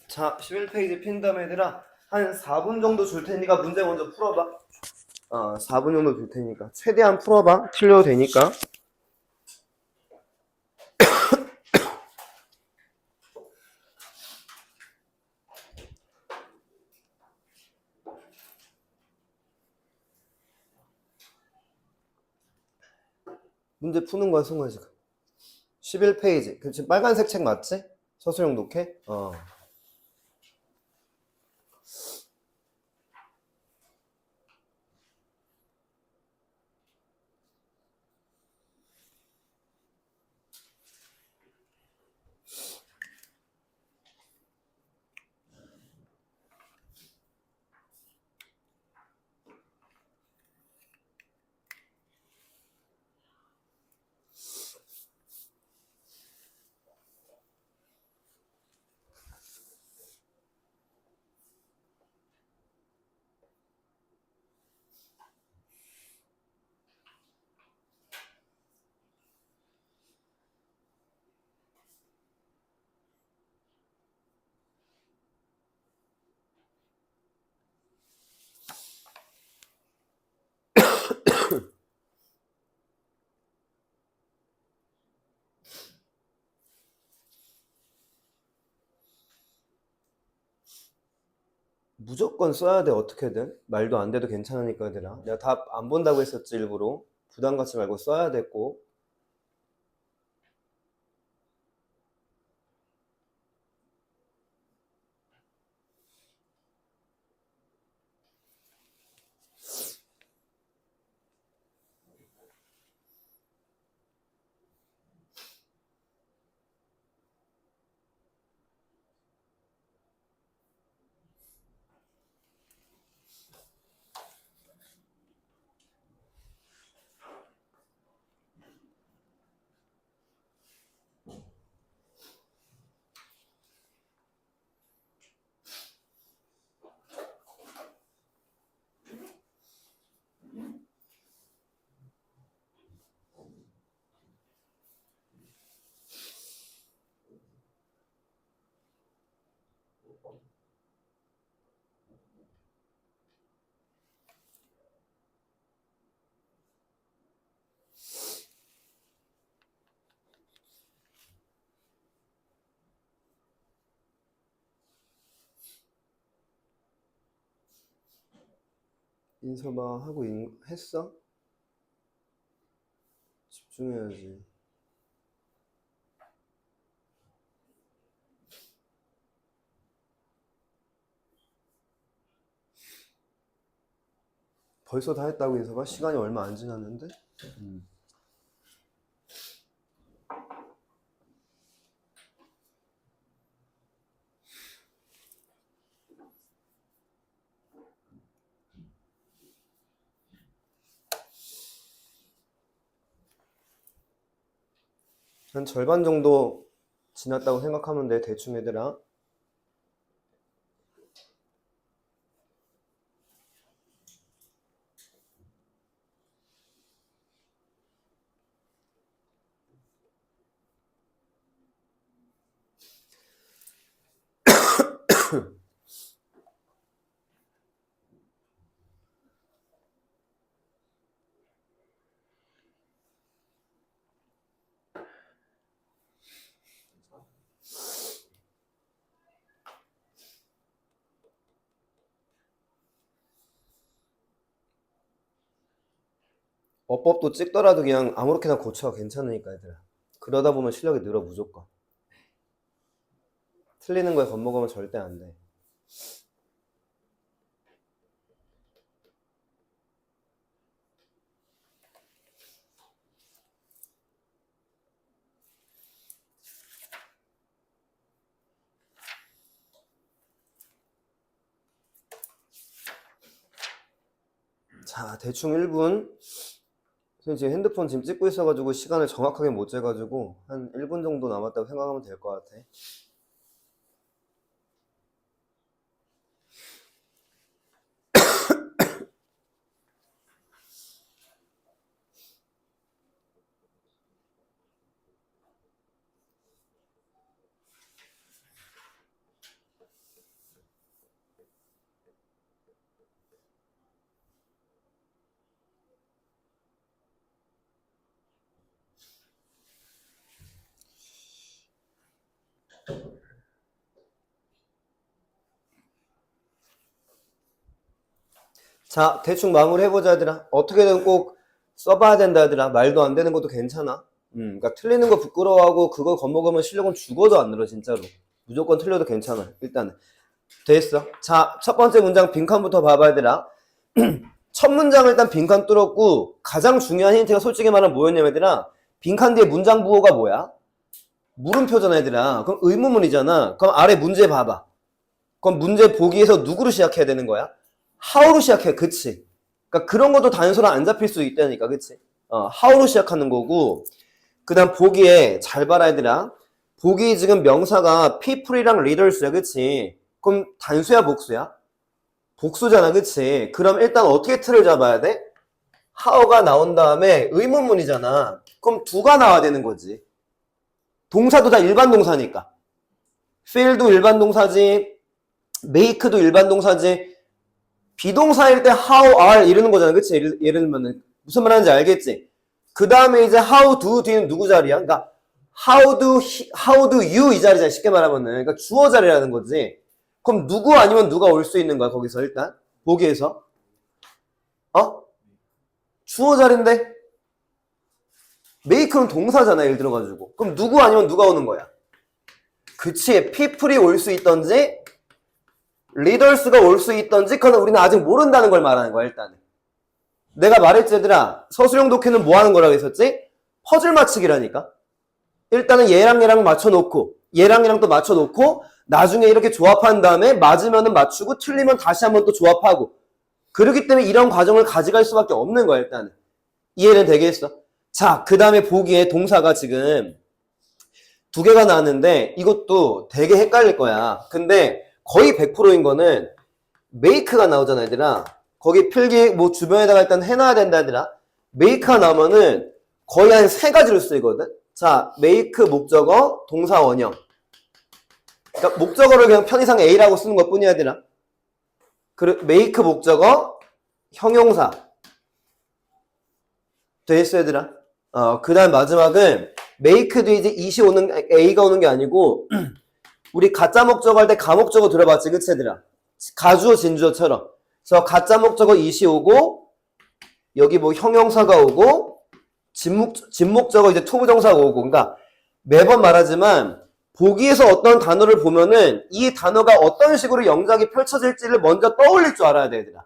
자, 11페이지 핀 다음에 얘들아 한 4분 정도 줄 테니까 문제 먼저 풀어봐. 4분 정도 줄 테니까 최대한 풀어봐. 틀려도 되니까. 문제 푸는 거야, 승우야, 지금. 11페이지. 그 지금 빨간색 책 맞지? 서술형 독해? 무조건 써야 돼, 어떻게든. 말도 안 돼도 괜찮으니까, 얘들아. 내가 답 안 본다고 했었지, 일부러. 부담 갖지 말고 써야 돼, 꼭. 인서봐 하고 했어? 집중해야지. 벌써 다 했다고 인서봐? 시간이 얼마 안 지났는데? 한 절반 정도 지났다고 생각하면 돼, 대충 얘들아. 어법도 찍더라도 그냥 아무렇게나 고쳐. 괜찮으니까 얘들아. 그러다 보면 실력이 늘어, 무조건. 틀리는 거에 겁먹으면 절대 안 돼. 자, 대충 1분. 선생님 지금 핸드폰 지금 찍고 있어가지고 시간을 정확하게 못 재가지고 한 1분 정도 남았다고 생각하면 될 것 같아. 자, 대충 마무리 해보자, 얘들아. 어떻게든 꼭 써봐야 된다, 얘들아. 말도 안 되는 것도 괜찮아. 그러니까 틀리는 거 부끄러워하고 그거 겁먹으면 실력은 죽어도 안 늘어, 진짜로. 무조건 틀려도 괜찮아, 일단은. 됐어. 자, 첫 번째 문장 빈칸부터 봐봐, 얘들아. 첫 문장을 일단 빈칸 뚫었고, 가장 중요한 힌트가 솔직히 말하면 뭐였냐면, 얘들아. 빈칸 뒤에 문장 부호가 뭐야? 물음표잖아, 얘들아. 그럼 의문문이잖아. 그럼 아래 문제 봐봐. 그럼 문제 보기에서 누구로 시작해야 되는 거야? how로 시작해. 그치? 그러니까 그런 것도 단서로 안 잡힐 수 있다니까. 그치? how로 시작하는 거고, 그 다음 보기에 잘 봐라, 얘들아. 보기 지금 명사가 people이랑 leaders야. 그치? 그럼 단수야, 복수야? 복수잖아. 그치? 그럼 일단 어떻게 틀을 잡아야 돼? how가 나온 다음에 의문문이잖아. 그럼 do가 나와야 되는 거지. 동사도 다 일반 동사니까. feel도 일반 동사지, make도 일반 동사지. 비동사일 때 how are 이러는 거잖아. 그치? 예를 들면 무슨 말 하는지 알겠지? 그 다음에 이제 how do 뒤는 누구 자리야? 그러니까 how do you 이 자리잖아. 쉽게 말하면은. 그러니까 주어 자리라는 거지. 그럼 누구 아니면 누가 올 수 있는 거야? 거기서 일단 보기에서 주어 자리인데 make는 동사잖아. 예를 들어가지고. 그럼 누구 아니면 누가 오는 거야? 그치? people이 올 수 있던지 leaders가 올 수 있던지 그건 우리는 아직 모른다는 걸 말하는 거야. 일단은 내가 말했지, 얘들아. 서술형 독해는 뭐 하는 거라고 했었지? 퍼즐 맞추기라니까. 일단은 얘랑 얘랑 맞춰놓고 얘랑 얘랑 또 맞춰놓고 나중에 이렇게 조합한 다음에 맞으면은 맞추고 틀리면 다시 한번 또 조합하고, 그렇기 때문에 이런 과정을 가져갈 수밖에 없는 거야. 일단은 이해는 되겠어? 자, 그 다음에 보기에 동사가 지금 두 개가 나왔는데 이것도 되게 헷갈릴 거야. 근데 거의 100%인 거는 make가 나오잖아, 얘들아. 거기 필기 뭐 주변에다가 일단 해놔야 된다, 얘들아. make가 나오면은 거의 한 세 가지로 쓰이거든. 자, make 목적어, 동사 원형. 그러니까 목적어를 그냥 편의상 A라고 쓰는 것 뿐이야, 얘들아. make 목적어, 형용사. 됐어, 얘들아. 그 다음 마지막은 make도 이제 it이 오는, A가 오는 게 아니고 우리 가짜 목적어 할 때 가목적어 들어봤지, 그치, 얘들아? 가주어, 진주어처럼. 그래서 가짜 목적어 it이 오고, 여기 뭐 형용사가 오고, 진목적어 이제 투부정사가 오고. 그러니까 매번 말하지만 보기에서 어떤 단어를 보면은 이 단어가 어떤 식으로 영작이 펼쳐질지를 먼저 떠올릴 줄 알아야 돼, 얘들아.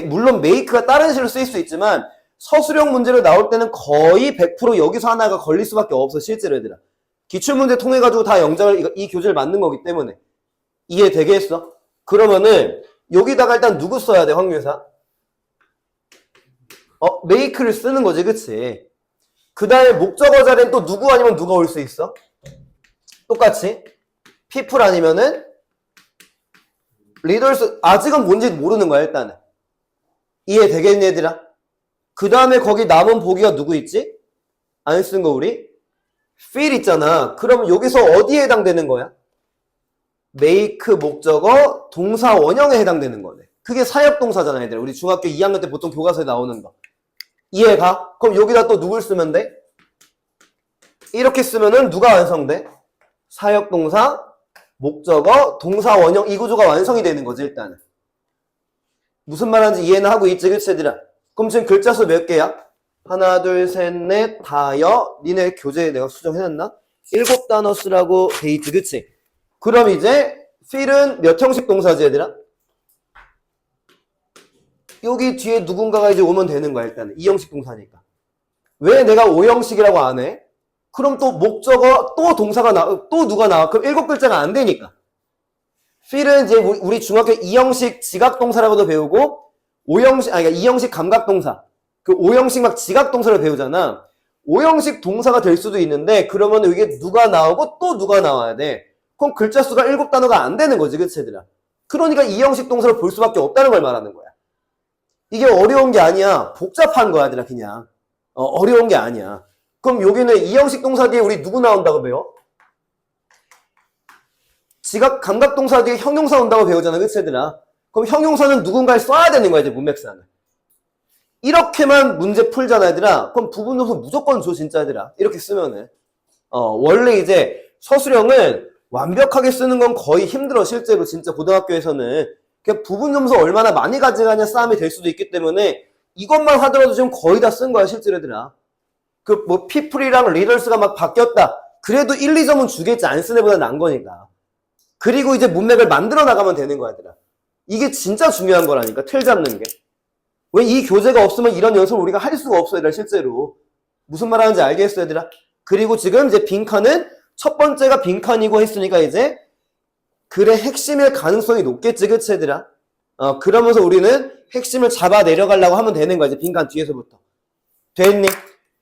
물론 make가 다른 식으로 쓰일 수 있지만 서술형 문제로 나올 때는 거의 100% 여기서 하나가 걸릴 수밖에 없어, 실제로, 얘들아. 기출문제 통해가지고 다 영작을, 이 교재를 만든 거기 때문에. 이해되겠어? 그러면은, 여기다가 일단 누구 써야 돼, 확률사? make를 쓰는 거지, 그치? 그 다음에 목적어 자리엔 또 누구 아니면 누가 올 수 있어? 똑같이. people 아니면은, leaders, 아직은 뭔지 모르는 거야, 일단은. 이해되겠니, 얘들아? 그 다음에 거기 남은 보기가 누구 있지? 안 쓴 거 우리? feel 있잖아. 그럼 여기서 어디에 해당되는 거야? make 목적어 동사 원형에 해당되는 거네. 그게 사역동사잖아, 얘들아. 우리 중학교 2학년 때 보통 교과서에 나오는 거. 이해가? 그럼 여기다 또 누굴 쓰면 돼? 이렇게 쓰면은 누가 완성돼? 사역동사, 목적어, 동사 원형 이 구조가 완성이 되는 거지, 일단은. 무슨 말하는지 이해는 하고 있지, 그치, 얘들아? 그럼 지금 글자 수 몇 개야? 하나, 둘, 셋, 넷, 다여. 니네 교재에 내가 수정해놨나? 7단어 쓰라고 돼 있지, 그치? 그럼 이제 feel은 몇 형식 동사지, 얘들아? 여기 뒤에 누군가가 이제 오면 되는 거야, 일단은. 2형식 동사니까. 왜 내가 5형식이라고 안 해? 그럼 또 목적어, 또 동사가 또 누가 나와? 그럼 7글자가 안 되니까. feel은 이제 우리 중학교 2형식 지각동사라고도 배우고, 2형식 감각동사. 그 5형식 막 지각동사를 배우잖아. 5형식 동사가 될 수도 있는데, 그러면 이게 누가 나오고 또 누가 나와야 돼. 그럼 글자 수가 7단어가 안 되는 거지, 그치, 얘들아? 그러니까 2형식 동사를 볼 수밖에 없다는 걸 말하는 거야. 이게 어려운 게 아니야. 복잡한 거야, 얘들아, 그냥. 어려운 게 아니야. 그럼 여기는 2형식 동사 뒤에 우리 누구 나온다고 배워? 감각동사 뒤에 형용사 온다고 배우잖아, 그치, 얘들아? 그럼 형용사는 누군가를 써야 되는 거야, 이제 문맥상은. 이렇게만 문제 풀잖아, 얘들아. 그럼 부분동사 무조건 줘, 진짜, 얘들아. 이렇게 쓰면은. 원래 이제 서술형은 완벽하게 쓰는 건 거의 힘들어, 실제로. 진짜 고등학교에서는. 그냥 부분 점수 얼마나 많이 가져가냐 싸움이 될 수도 있기 때문에 이것만 하더라도 지금 거의 다 쓴 거야, 실제로 얘들아. 그 뭐 people이랑 leaders가 막 바뀌었다. 그래도 1, 2점은 주겠지. 안 쓴 애보다 나은 거니까. 그리고 이제 문맥을 만들어 나가면 되는 거야, 얘들아. 이게 진짜 중요한 거라니까, 틀 잡는 게. 왜 이 교재가 없으면 이런 연습을 우리가 할 수가 없어, 얘들아, 실제로. 무슨 말 하는지 알겠어, 얘들아? 그리고 지금 이제 빈칸은 첫 번째가 빈칸이고 했으니까 이제 글의 핵심일 가능성이 높겠지, 그치, 얘들아? 그러면서 우리는 핵심을 잡아 내려가려고 하면 되는 거야, 이제 빈칸 뒤에서부터. 됐니?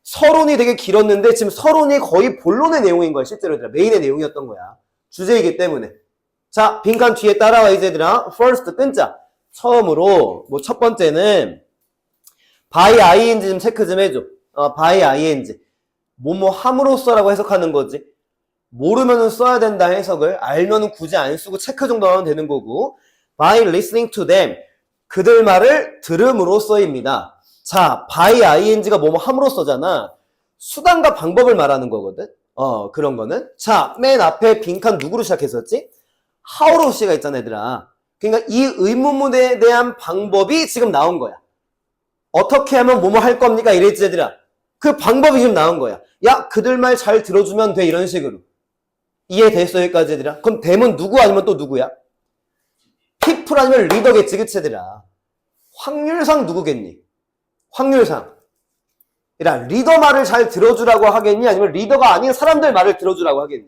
서론이 되게 길었는데 지금 서론이 거의 본론의 내용인 거야, 실제로 얘들아. 메인의 내용이었던 거야. 주제이기 때문에. 자, 빈칸 뒤에 따라와, 이제 얘들아. first 끈자. 처음으로, 뭐 첫 번째는 by ing 좀 체크 좀 해줘. by ing. 뭐뭐 함으로써라고 해석하는 거지. 모르면은 써야 된다 해석을, 알면은 굳이 안 쓰고 체크 정도 하면 되는 거고. by listening to them. 그들 말을 들음으로써입니다. 자, by ing가 뭐뭐 함으로써잖아. 수단과 방법을 말하는 거거든. 그런 거는. 자, 맨 앞에 빈칸 누구로 시작했었지? how로 시가 있잖아, 얘들아. 그러니까 이 의문문에 대한 방법이 지금 나온 거야. 어떻게 하면 뭐뭐 할 겁니까? 이랬지, 얘들아. 그 방법이 지금 나온 거야. 야, 그들 말 잘 들어주면 돼. 이런 식으로. 이해됐어, 여기까지, 얘들아? 그럼 됨은 누구 아니면 또 누구야? people 아니면 리더겠지, 그치, 얘들아? 확률상 누구겠니? 확률상. 얘들아, 리더 말을 잘 들어주라고 하겠니? 아니면 리더가 아닌 사람들 말을 들어주라고 하겠니?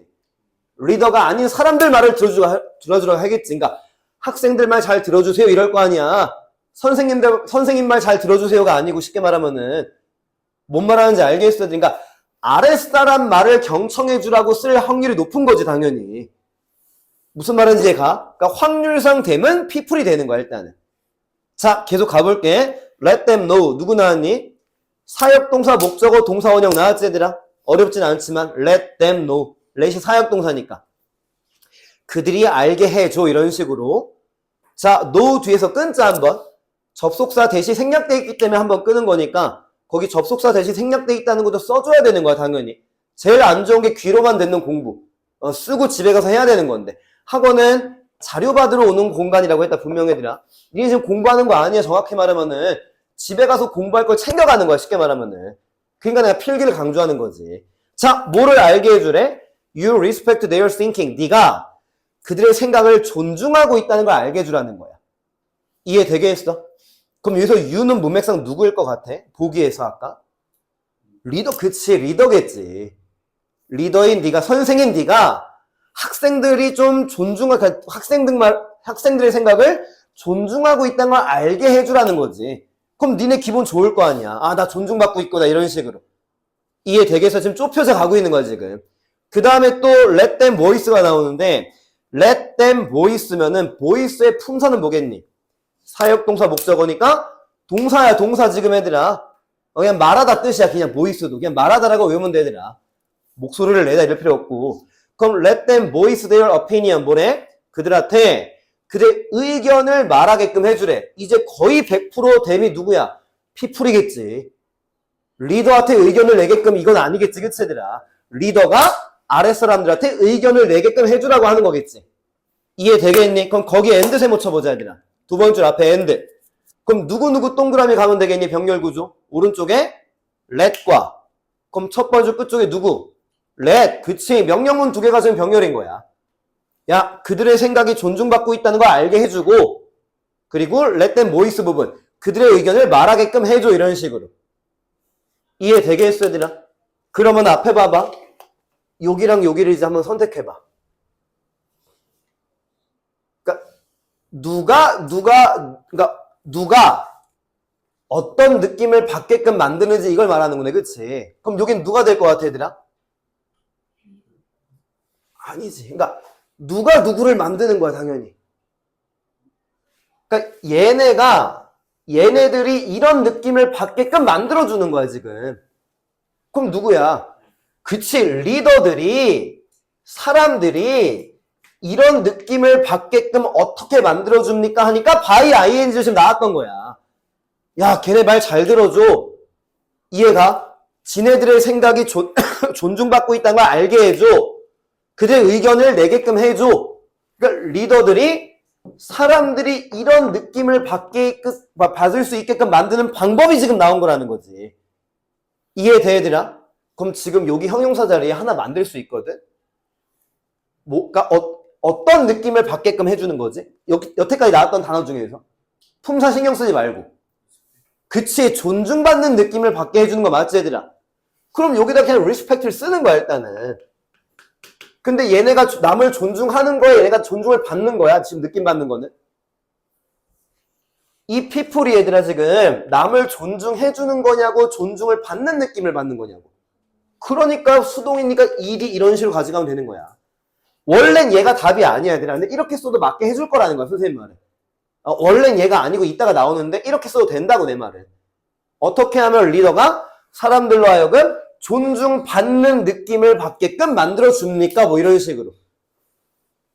리더가 아닌 사람들 말을 들어주라고 하겠지. 그러니까 학생들 말 잘 들어주세요 이럴 거 아니야. 선생님 말 잘 들어주세요가 아니고 쉽게 말하면은 뭔 말하는지 알겠어. 그러니까 아랫사람 말을 경청해주라고 쓸 확률이 높은 거지, 당연히. 무슨 말인지 이해가? 그러니까 확률상 됨은 people이 되는 거야, 일단은. 자, 계속 가볼게. let them know. 누구 나왔니? 사역동사, 목적어, 동사, 원형 나왔지, 얘들아? 어렵진 않지만 let them know. let이 사역동사니까. 그들이 알게 해줘, 이런 식으로. 자, know 뒤에서 끈자 한번. 접속사 대시 생략돼 있기 때문에 한번 끄는 거니까 거기 접속사 대시 생략돼 있다는 것도 써줘야 되는 거야, 당연히. 제일 안 좋은 게 귀로만 듣는 공부. 쓰고 집에 가서 해야 되는 건데. 학원은 자료 받으러 오는 공간이라고 했다, 분명히 얘들아. 니네 지금 공부하는 거 아니야, 정확히 말하면은. 집에 가서 공부할 걸 챙겨가는 거야, 쉽게 말하면은. 그러니까 내가 필기를 강조하는 거지. 자, 뭐를 알게 해주래? You respect their thinking. 네가 그들의 생각을 존중하고 있다는 걸 알게 해주라는 거야. 이해되겠어? 그럼 여기서 you는 문맥상 누구일 것 같아? 보기에서 아까? 리더, 그치, 리더겠지. 리더인 네가, 선생인 네가 학생들이 좀 존중하고, 학생들의 생각을 존중하고 있다는 걸 알게 해주라는 거지. 그럼 니네 기분 좋을 거 아니야. 아, 나 존중받고 있구나, 이런 식으로. 이해되겠어? 지금 좁혀서 가고 있는 거야, 지금. 그 다음에 또 let them voice가 나오는데 let them voice면은 voice의 품사는 뭐겠니? 사역동사 목적어니까 동사야, 동사 지금 얘들아. 그냥 말하다 뜻이야, 그냥 voice도. 그냥 말하다라고 외우면 돼, 얘들아. 목소리를 내다 이럴 필요 없고. 그럼 let them voice their opinion. 뭐래? 그들한테 그들의 의견을 말하게끔 해주래. 이제 거의 100% 댐이 누구야? people이겠지. 리더한테 의견을 내게끔 이건 아니겠지, 그치, 얘들아? 리더가 아랫사람들한테 의견을 내게끔 해주라고 하는 거겠지. 이해되겠니? 그럼 거기에 엔드 세모 쳐보자, 얘들아. 두 번째 줄 앞에 엔드. 그럼 누구누구 동그라미 가면 되겠니? 병렬 구조. 오른쪽에 let과. 그럼 첫 번째 끝쪽에 누구? let. 그치. 명령문 두 개가 지금 병렬인 거야. 야, 그들의 생각이 존중받고 있다는 걸 알게 해주고, 그리고 let them voice 부분. 그들의 의견을 말하게끔 해줘, 이런 식으로. 이해되겠어, 얘들아? 그러면 앞에 봐봐. 여기랑 여기를 이제 한번 선택해봐. 그러니까 누가 어떤 느낌을 받게끔 만드는지 이걸 말하는 거네, 그치? 그럼 여긴 누가 될 것 같아, 얘들아? 아니지. 그러니까 누가 누구를 만드는 거야, 당연히. 그러니까 얘네들이 이런 느낌을 받게끔 만들어주는 거야, 지금. 그럼 누구야? 그치, 리더들이, 사람들이 이런 느낌을 받게끔 어떻게 만들어줍니까? 하니까 by ing가 지금 나왔던 거야. 야, 걔네 말 잘 들어줘. 이해가? 지네들의 생각이 존중받고 있다는 걸 알게 해줘. 그들의 의견을 내게끔 해줘. 그러니까 리더들이 사람들이 이런 느낌을 받을 수 있게끔 만드는 방법이 지금 나온 거라는 거지. 이해돼, 얘들아? 그럼 지금 여기 형용사 자리에 하나 만들 수 있거든? 그러니까 어떤 느낌을 받게끔 해주는 거지? 여태까지 나왔던 단어 중에서. 품사 신경 쓰지 말고. 그치, 존중받는 느낌을 받게 해주는 거 맞지, 얘들아? 그럼 여기다 그냥 respect를 쓰는 거야, 일단은. 근데 얘네가 남을 존중하는 거야, 얘네가 존중을 받는 거야, 지금 느낌 받는 거는. 이 people이 얘들아 지금 남을 존중해주는 거냐고, 존중을 받는 느낌을 받는 거냐고. 그러니까 수동이니까 일이 이런 식으로 가져가면 되는 거야. 원래는 얘가 답이 아니야, 얘들아. 근데 이렇게 써도 맞게 해줄 거라는 거야, 선생님 말은. 원래는 얘가 아니고 이따가 나오는데 이렇게 써도 된다고, 내 말은. 어떻게 하면 리더가 사람들로 하여금 존중받는 느낌을 받게끔 만들어줍니까? 뭐 이런 식으로.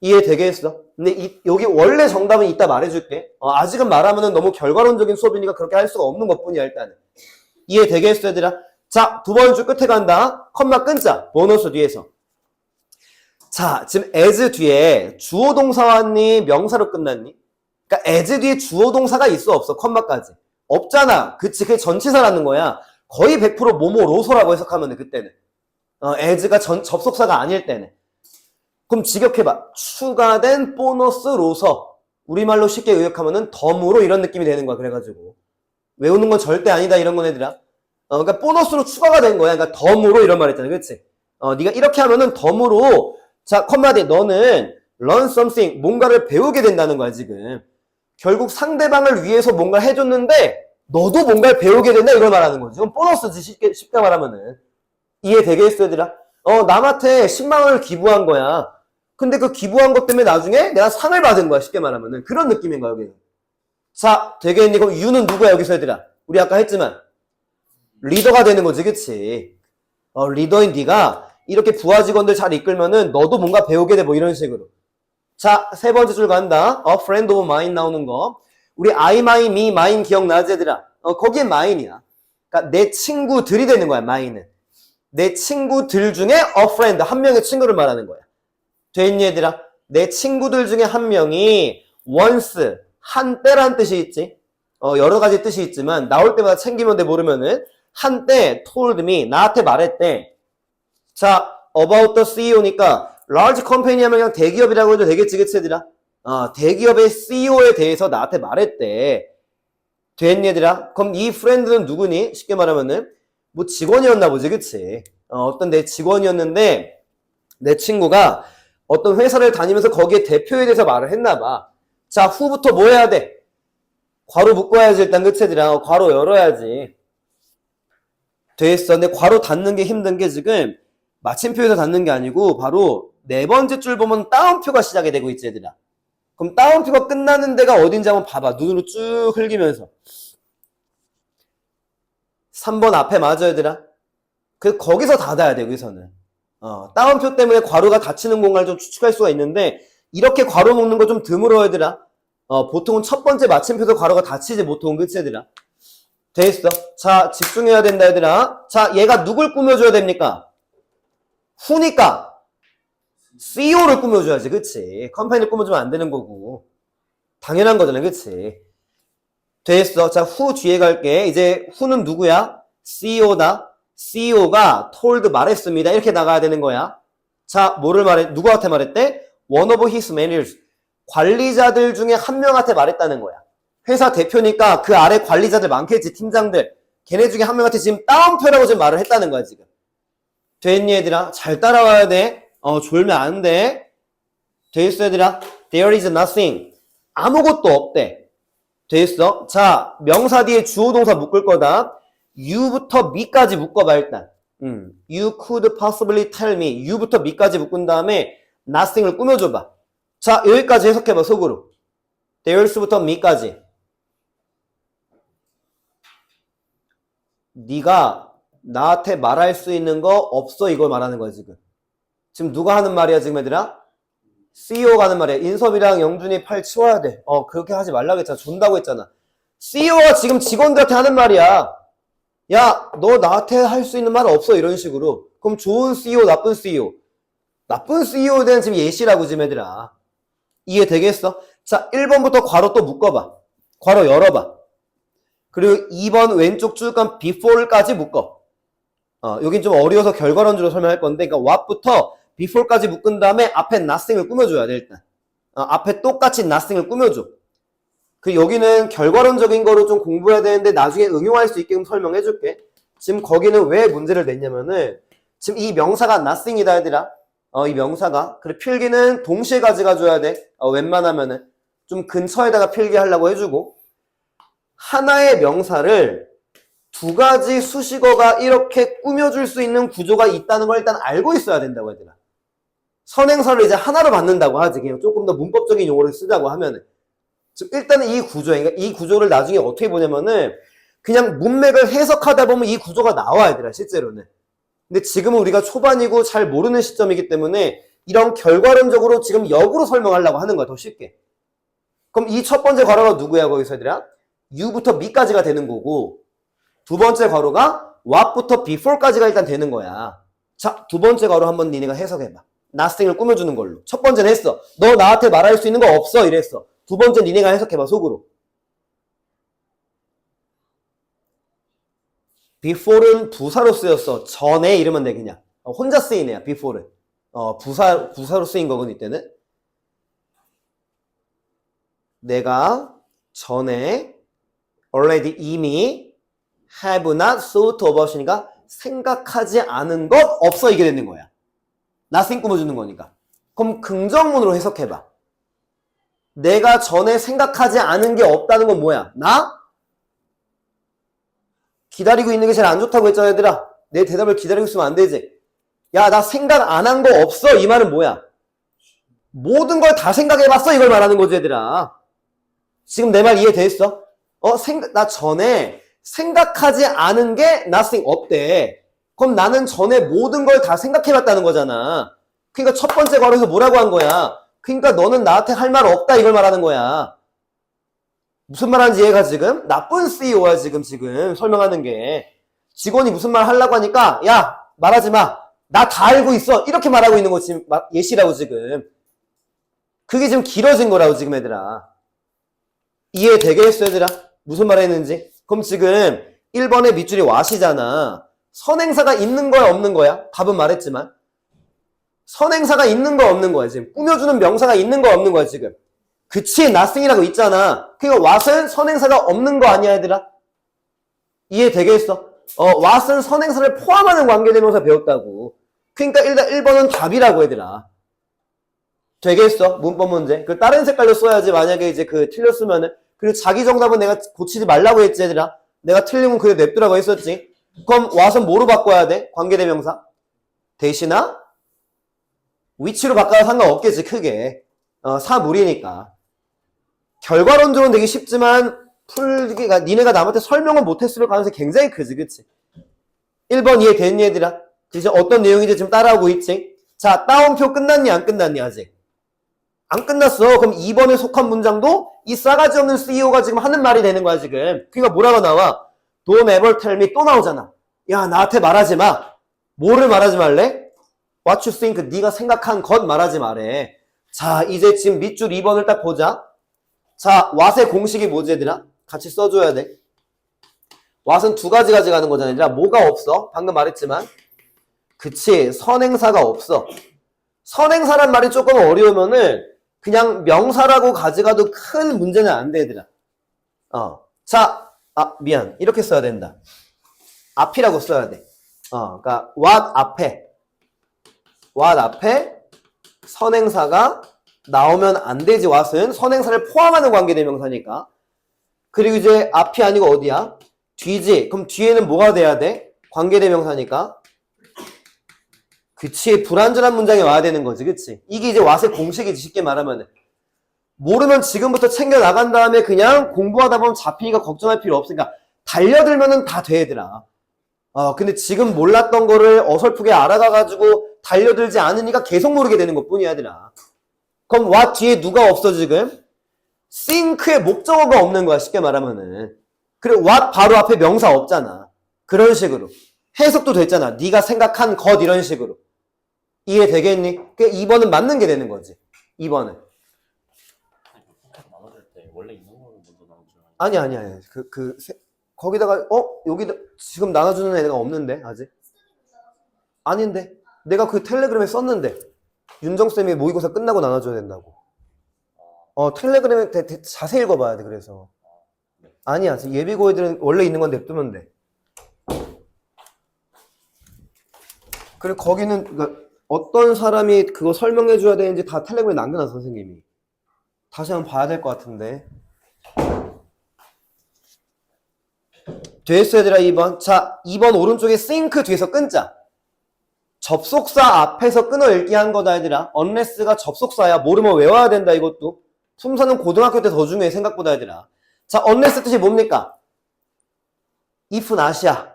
이해되겠어? 근데 여기 원래 정답은 이따 말해줄게. 아직은 말하면 너무 결과론적인 수업이니까 그렇게 할 수가 없는 것 뿐이야, 일단은. 이해되겠어, 얘들아? 자, 두 번째 줄 끝에 간다. 컴마 끊자. 보너스 뒤에서. 자, 지금 as 뒤에 주어 동사 왔니? 명사로 끝났니? 그러니까 as 뒤에 주어 동사가 있어, 없어? 컴마까지. 없잖아. 그치, 그게 전치사라는 거야. 거의 100% 뭐뭐로서라고 해석하면 돼, 그때는. as가 접속사가 아닐 때는. 그럼 직역해봐. 추가된 보너스로서. 우리말로 쉽게 의역하면은 덤으로 이런 느낌이 되는 거야, 그래가지고. 외우는 건 절대 아니다, 이런 건 얘들아. 그러니까 보너스로 추가가 된 거야. 그러니까 덤으로 이런 말 했잖아, 그치? 네가 이렇게 하면은 덤으로. 자, 컴마디, 너는 learn something, 뭔가를 배우게 된다는 거야, 지금. 결국 상대방을 위해서 뭔가 해줬는데 너도 뭔가를 배우게 된다, 이걸 말하는 거지. 이건 보너스지, 쉽게 말하면은. 이해되겠어, 얘들아? 남한테 10만 원을 기부한 거야. 근데 그 기부한 것 때문에 나중에 내가 상을 받은 거야, 쉽게 말하면은. 그런 느낌인 거야, 여기. 자, 되겠니? 그럼 U는 누구야, 여기서, 얘들아? 우리 아까 했지만 리더가 되는 거지, 그치? 리더인 네가 이렇게 부하 직원들 잘 이끌면은 너도 뭔가 배우게 돼, 뭐 이런 식으로. 자, 세 번째 줄 간다. friend of mine 나오는 거. 우리 I, my, me, mine 기억나지, 얘들아? 거기에 mine이야. 그러니까 내 친구들이 되는 거야, mine은. 내 친구들 중에 a friend, 한 명의 친구를 말하는 거야. 됐니, 얘들아? 내 친구들 중에 한 명이 once, 한때란 뜻이 있지. 여러 가지 뜻이 있지만 나올 때마다 챙기면 돼, 모르면은. 한때 told me, 나한테 말했대. 자, about the CEO니까 large company 하면 그냥 대기업이라고 해도 되겠지, 그치, 얘들아? 대기업의 CEO에 대해서 나한테 말했대. 됐니, 얘들아? 그럼 이 프렌드는 누구니? 쉽게 말하면은 뭐 직원이었나 보지, 그치? 어떤 내 직원이었는데 내 친구가 어떤 회사를 다니면서 거기에 대표에 대해서 말을 했나 봐. 자, 후부터 뭐 해야 돼? 괄호 묶어야지, 일단, 그치, 얘들아? 괄호 열어야지. 됐어. 근데 괄호 닫는 게 힘든 게 지금 마침표에서 닫는 게 아니고 바로 네 번째 줄 보면 따옴표가 시작이 되고 있지, 얘들아. 그럼 따옴표가 끝나는 데가 어딘지 한번 봐봐. 눈으로 쭉 흘리면서. 3번 앞에 맞아, 얘들아. 거기서 닫아야 돼, 여기서는. 따옴표 때문에 괄호가 닫히는 공간을 좀 추측할 수가 있는데 이렇게 괄호 묶는 거 좀 드물어, 얘들아. 보통은 첫 번째 마침표에서 괄호가 닫히지, 보통은. 그치, 얘들아? 됐어. 자, 집중해야 된다, 얘들아. 자, 얘가 누굴 꾸며줘야 됩니까? 후니까 CEO를 꾸며줘야지, 그치? 컴퍼니를 꾸며주면 안 되는 거고. 당연한 거잖아, 그치? 됐어. 자, 후 뒤에 갈게. 이제 후는 누구야? CEO다. CEO가 told 말했습니다. 이렇게 나가야 되는 거야. 자, 누구한테 말했대? One of his managers. 관리자들 중에 한 명한테 말했다는 거야. 회사 대표니까 그 아래 관리자들 많겠지, 팀장들. 걔네 중에 한 명한테 지금 따옴표라고 지금 말을 했다는 거야, 지금. 됐니, 얘들아? 잘 따라와야 돼. 졸면 안 돼. 됐어, 얘들아? There is nothing. 아무것도 없대. 됐어? 자, 명사 뒤에 주어 동사 묶을 거다. you부터 me까지 묶어봐, 일단. You could possibly tell me. you부터 me까지 묶은 다음에 nothing을 꾸며줘봐. 자, 여기까지 해석해봐, 속으로. there's부터 me까지. 네가 나한테 말할 수 있는 거 없어, 이걸 말하는 거야, 지금. 지금 누가 하는 말이야, 지금, 얘들아? CEO가 하는 말이야. 인섭이랑 영준이 팔 치워야 돼. 그렇게 하지 말라고 했잖아. 존다고 했잖아. CEO가 지금 직원들한테 하는 말이야. 야, 너 나한테 할 수 있는 말 없어, 이런 식으로. 그럼 좋은 CEO, 나쁜 CEO. 나쁜 CEO에 대한 지금 예시라고, 지금, 얘들아. 이해되겠어? 자, 1번부터 괄호 또 묶어봐. 괄호 열어봐. 그리고 2번 왼쪽 쭉 간 before까지 묶어. 여긴 좀 어려워서 결과론적으로 설명할 건데, 그러니까 what부터 before까지 묶은 다음에 앞에 nothing을 꾸며줘야 돼, 일단. 앞에 똑같이 nothing을 꾸며줘. 그 여기는 결과론적인 거로 좀 공부해야 되는데 나중에 응용할 수 있게끔 설명해 줄게. 지금 거기는 왜 문제를 냈냐면은 지금 이 명사가 nothing이다 얘들아. 이 명사가. 그래 필기는 동시에 가져가줘야 돼. 웬만하면은 좀 근처에다가 필기하려고 해주고 하나의 명사를 두 가지 수식어가 이렇게 꾸며줄 수 있는 구조가 있다는 걸 일단 알고 있어야 된다고 얘들아. 선행사를 이제 하나로 받는다고 하지. 그냥 조금 더 문법적인 용어를 쓰자고 하면은. 일단은 이 구조, 그러니까 이 구조를 나중에 어떻게 보냐면은 그냥 문맥을 해석하다 보면 이 구조가 나와 얘들아 실제로는. 근데 지금은 우리가 초반이고 잘 모르는 시점이기 때문에 이런 결과론적으로 지금 역으로 설명하려고 하는 거야 더 쉽게. 그럼 이 첫 번째 괄호가 누구야 거기서 얘들아? U부터 Me까지가 되는 거고 두 번째 괄호가 what부터 before까지가 일단 되는 거야. 자, 두 번째 괄호 한번 니네가 해석해봐. nothing을 꾸며주는 걸로. 첫 번째는 했어. 너 나한테 말할 수 있는 거 없어 이랬어. 두 번째 니네가 해석해봐 속으로. before는 부사로 쓰였어. 전에 이러면 돼 그냥. 혼자 쓰인 애야 before는. 부사로 쓰인 거군 이때는. 내가 전에 already 이미 have not thought about이니까 생각하지 않은 것 없어 이게 되는 거야. nothing 꾸며주는 거니까. 그럼 긍정문으로 해석해봐. 내가 전에 생각하지 않은 게 없다는 건 뭐야? 나? 기다리고 있는 게 제일 안 좋다고 했잖아 얘들아. 내 대답을 기다리고 있으면 안 되지. 야, 나 생각 안 한 거 없어. 이 말은 뭐야? 모든 걸 다 생각해봤어. 이걸 말하는 거지 얘들아. 지금 내 말 이해됐어? 나 전에 생각하지 않은 게 nothing 없대. 그럼 나는 전에 모든 걸 다 생각해봤다는 거잖아. 그러니까 첫 번째 괄호에서 뭐라고 한 거야? 그러니까 너는 나한테 할 말 없다 이걸 말하는 거야. 무슨 말하는지 이해가 지금? 나쁜 CEO야 지금 설명하는 게. 직원이 무슨 말 하려고 하니까 야 말하지 마. 나 다 알고 있어. 이렇게 말하고 있는 거 지금 예시라고 지금. 그게 지금 길어진 거라고 지금 얘들아. 이해되겠어 얘들아? 무슨 말 했는지? 그럼 지금 1번의 밑줄이 what이잖아. 선행사가 있는 거야 없는 거야? 답은 말했지만 선행사가 있는 거 없는 거야 지금. 꾸며주는 명사가 있는 거 없는 거야 지금. 그치 nothing이라고 있잖아. 그러니까 what은 선행사가 없는 거 아니야 얘들아? 이해되겠어? what은 선행사를 포함하는 관계대명사 배웠다고. 그러니까 일단 1번은 답이라고 얘들아. 되겠어? 문법 문제. 그 다른 색깔로 써야지 만약에 이제 그 틀렸으면은. 그리고 자기 정답은 내가 고치지 말라고 했지 얘들아. 내가 틀리면 그래 냅두라고 했었지. 그럼 what은 뭐로 바꿔야 돼? 관계대명사. 대신아 위치로 바꿔도 상관없겠지 크게. 사물이니까. 결과론적으로는 되게 쉽지만 풀기가 니네가 남한테 설명을 못했을 가능성이 굉장히 크지 그치? 1번 이해됐니 얘들아? 이제 어떤 내용인지 지금 따라오고 있지? 자 따옴표 끝났니 안 끝났니 아직? 안 끝났어. 그럼 2번에 속한 문장도 이 싸가지 없는 CEO가 지금 하는 말이 되는 거야 지금. 그러니까 뭐라고 나와? Don't ever tell me 또 나오잖아. 야 나한테 말하지 마. 뭐를 말하지 말래? What you think 네가 생각한 것 말하지 말래. 자 이제 지금 밑줄 2번을 딱 보자. 자 what의 공식이 뭐지 얘들아? 같이 써줘야 돼. what은 두 가지 가져가는 거잖아 얘들아. 뭐가 없어? 방금 말했지만 그치 선행사가 없어. 선행사란 말이 조금 어려우면은 그냥 명사라고 가져가도 큰 문제는 안 돼 얘들아. 자 미안 이렇게 써야 된다. 앞이라고 써야 돼. 그러니까 what 앞에 선행사가 나오면 안 되지. what은 선행사를 포함하는 관계대명사니까. 그리고 이제 앞이 아니고 어디야? 뒤지. 그럼 뒤에는 뭐가 돼야 돼? 관계대명사니까. 그치 불완전한 문장이 와야 되는 거지 그치? 이게 이제 what의 공식이지 쉽게 말하면. 모르면 지금부터 챙겨 나간 다음에 그냥 공부하다 보면 잡히니까 걱정할 필요 없으니까 달려들면은 다 돼 얘들아. 근데 지금 몰랐던 거를 어설프게 알아가가지고 달려들지 않으니까 계속 모르게 되는 것 뿐이야 얘들아. 그럼 what 뒤에 누가 없어 지금? think의 목적어가 없는 거야 쉽게 말하면은. 그리고 what 바로 앞에 명사 없잖아. 그런 식으로 해석도 됐잖아. 네가 생각한 것 이런 식으로. 이해되겠니? 그러니까 2번은 맞는 게 되는 거지. 2번은. 원래 있는 거를 먼저 나눠줘요. 아니. 거기다가, 여기다, 지금 나눠주는 애가 없는데, 아직? 아닌데. 내가 그 텔레그램에 썼는데. 윤정쌤이 모의고사 끝나고 나눠줘야 된다고. 텔레그램에 자세히 읽어봐야 돼, 그래서. 아니야. 예비고 애들은 원래 있는 건 냅두면 돼. 그리고 거기는, 그러니까 어떤 사람이 그거 설명해줘야 되는지 다 텔레그램에 남겨놨어, 선생님이. 다시 한번 봐야 될 것 같은데. 됐어, 얘들아, 2번. 자, 2번 오른쪽에 think 뒤에서 끊자. 접속사 앞에서 끊어 읽기 한 거다, 얘들아. unless가 접속사야. 모르면 외워야 된다, 이것도. 품사는 고등학교 때 더 중요해, 생각보다, 얘들아. 자, unless 뜻이 뭡니까? if not이야.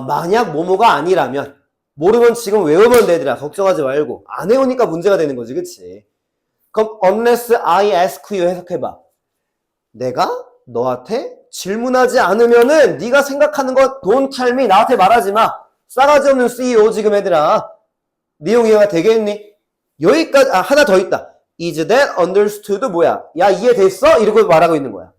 만약 뭐뭐가 아니라면. 모르면 지금 외우면 돼, 얘들아. 걱정하지 말고. 안 외우니까 문제가 되는 거지, 그치? 그럼 unless I ask you 해석해봐. 내가 너한테 질문하지 않으면은 네가 생각하는 거 don't tell me, 나한테 말하지 마. 싸가지 없는 CEO 지금 얘들아. 내용 이해가 되겠니? 여기까지. 하나 더 있다. Is that understood? 뭐야? 야, 이해됐어? 이러고 말하고 있는 거야.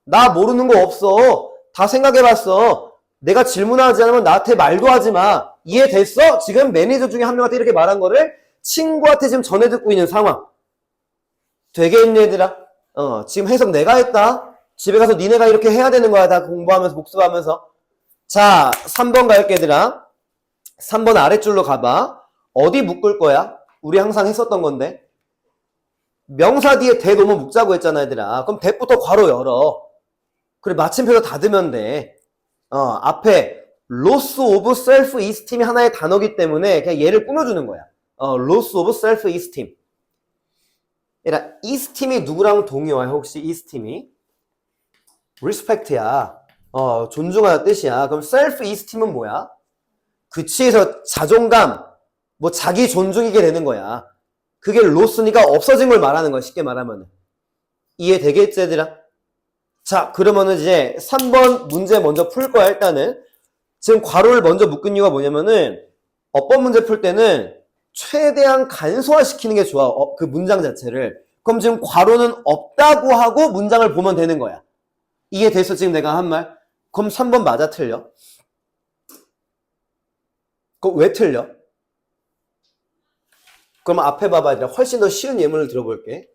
나 모르는 거 없어. 다 생각해봤어. 내가 질문하지 않으면 나한테 말도 하지 마. 이해됐어? 지금 매니저 중에 한 명한테 이렇게 말한 거를 친구한테 지금 전해 듣고 있는 상황. 되겠니, 얘들아? 지금 해석 내가 했다. 집에 가서 니네가 이렇게 해야 되는 거야. 다 공부하면서 복습하면서. 자, 3번 갈게, 얘들아. 3번 아랫줄로 가봐. 어디 묶을 거야? 우리 항상 했었던 건데. 명사 뒤에 대 놓으면 묶자고 했잖아, 얘들아. 그럼 대부터 괄호 열어. 그래, 마침표도 닫으면 돼. 앞에 loss of self-esteem이 하나의 단어기 때문에 그냥 얘를 꾸며주는 거야. loss of self-esteem. 얘들아, esteem이 누구랑 동의어야, 혹시 esteem이? respect야. 존중하는 뜻이야. 그럼 self-esteem은 뭐야? 그치에서 자존감, 뭐 자기 존중이게 되는 거야. 그게 로스니까 없어진 걸 말하는 거야, 쉽게 말하면. 이해되겠지, 얘들아? 자, 그러면은 이제 3번 문제 먼저 풀 거야, 일단은. 지금 괄호를 먼저 묶은 이유가 뭐냐면은, 어법 문제 풀 때는 최대한 간소화시키는 게 좋아, 그 문장 자체를. 그럼 지금 괄호는 없다고 하고 문장을 보면 되는 거야. 이해됐어, 지금 내가 한 말? 그럼 3번 맞아, 틀려? 그럼 왜 틀려? 그럼 앞에 봐봐, 얘들아. 훨씬 더 쉬운 예문을 들어볼게.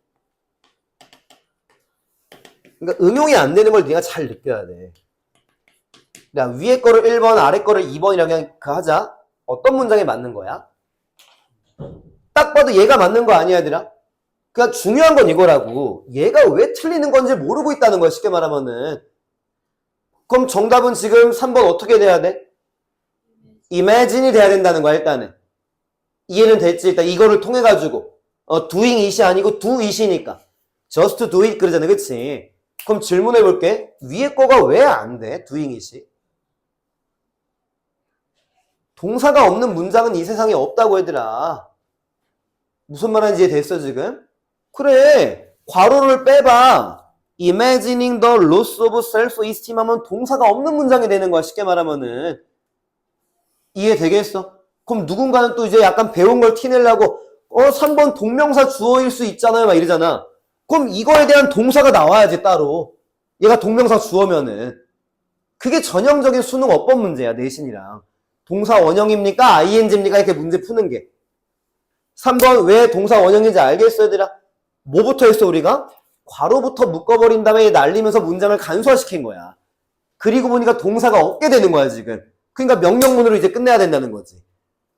그러니까 응용이 안 되는 걸 네가 잘 느껴야 돼. 야, 위에 거를 1번, 아래 거를 2번이라고 그냥 하자. 어떤 문장에 맞는 거야? 딱 봐도 얘가 맞는 거 아니야, 얘들아? 그러니까 중요한 건 이거라고. 얘가 왜 틀리는 건지 모르고 있다는 거야, 쉽게 말하면은. 그럼 정답은 지금 3번 어떻게 돼야 돼? imagine이 돼야 된다는 거야, 일단은. 이해는 됐지? 일단 이거를 통해가지고. doing it이 아니고 do it이니까. just do it 그러잖아, 그치? 그럼 질문해볼게. 위에 거가 왜 안 돼? doing it이. 동사가 없는 문장은 이 세상에 없다고, 얘들아. 무슨 말하는지 이해됐어, 지금? 그래. 괄호를 빼봐. imagining the loss of self-esteem 하면 동사가 없는 문장이 되는 거야, 쉽게 말하면은. 이해되겠어? 그럼 누군가는 또 이제 약간 배운 걸 티내려고 3번 동명사 주어일 수 있잖아요, 막 이러잖아. 그럼 이거에 대한 동사가 나와야지, 따로. 얘가 동명사 주어면은. 그게 전형적인 수능 어법 문제야, 내신이랑. 동사 원형입니까? ing입니까? 이렇게 문제 푸는 게. 3번 왜 동사 원형인지 알겠어, 얘들아? 뭐부터 했어, 우리가? 괄호부터 묶어버린 다음에 날리면서 문장을 간소화시킨 거야. 그리고 보니까 동사가 없게 되는 거야, 지금. 그러니까 명령문으로 이제 끝내야 된다는 거지.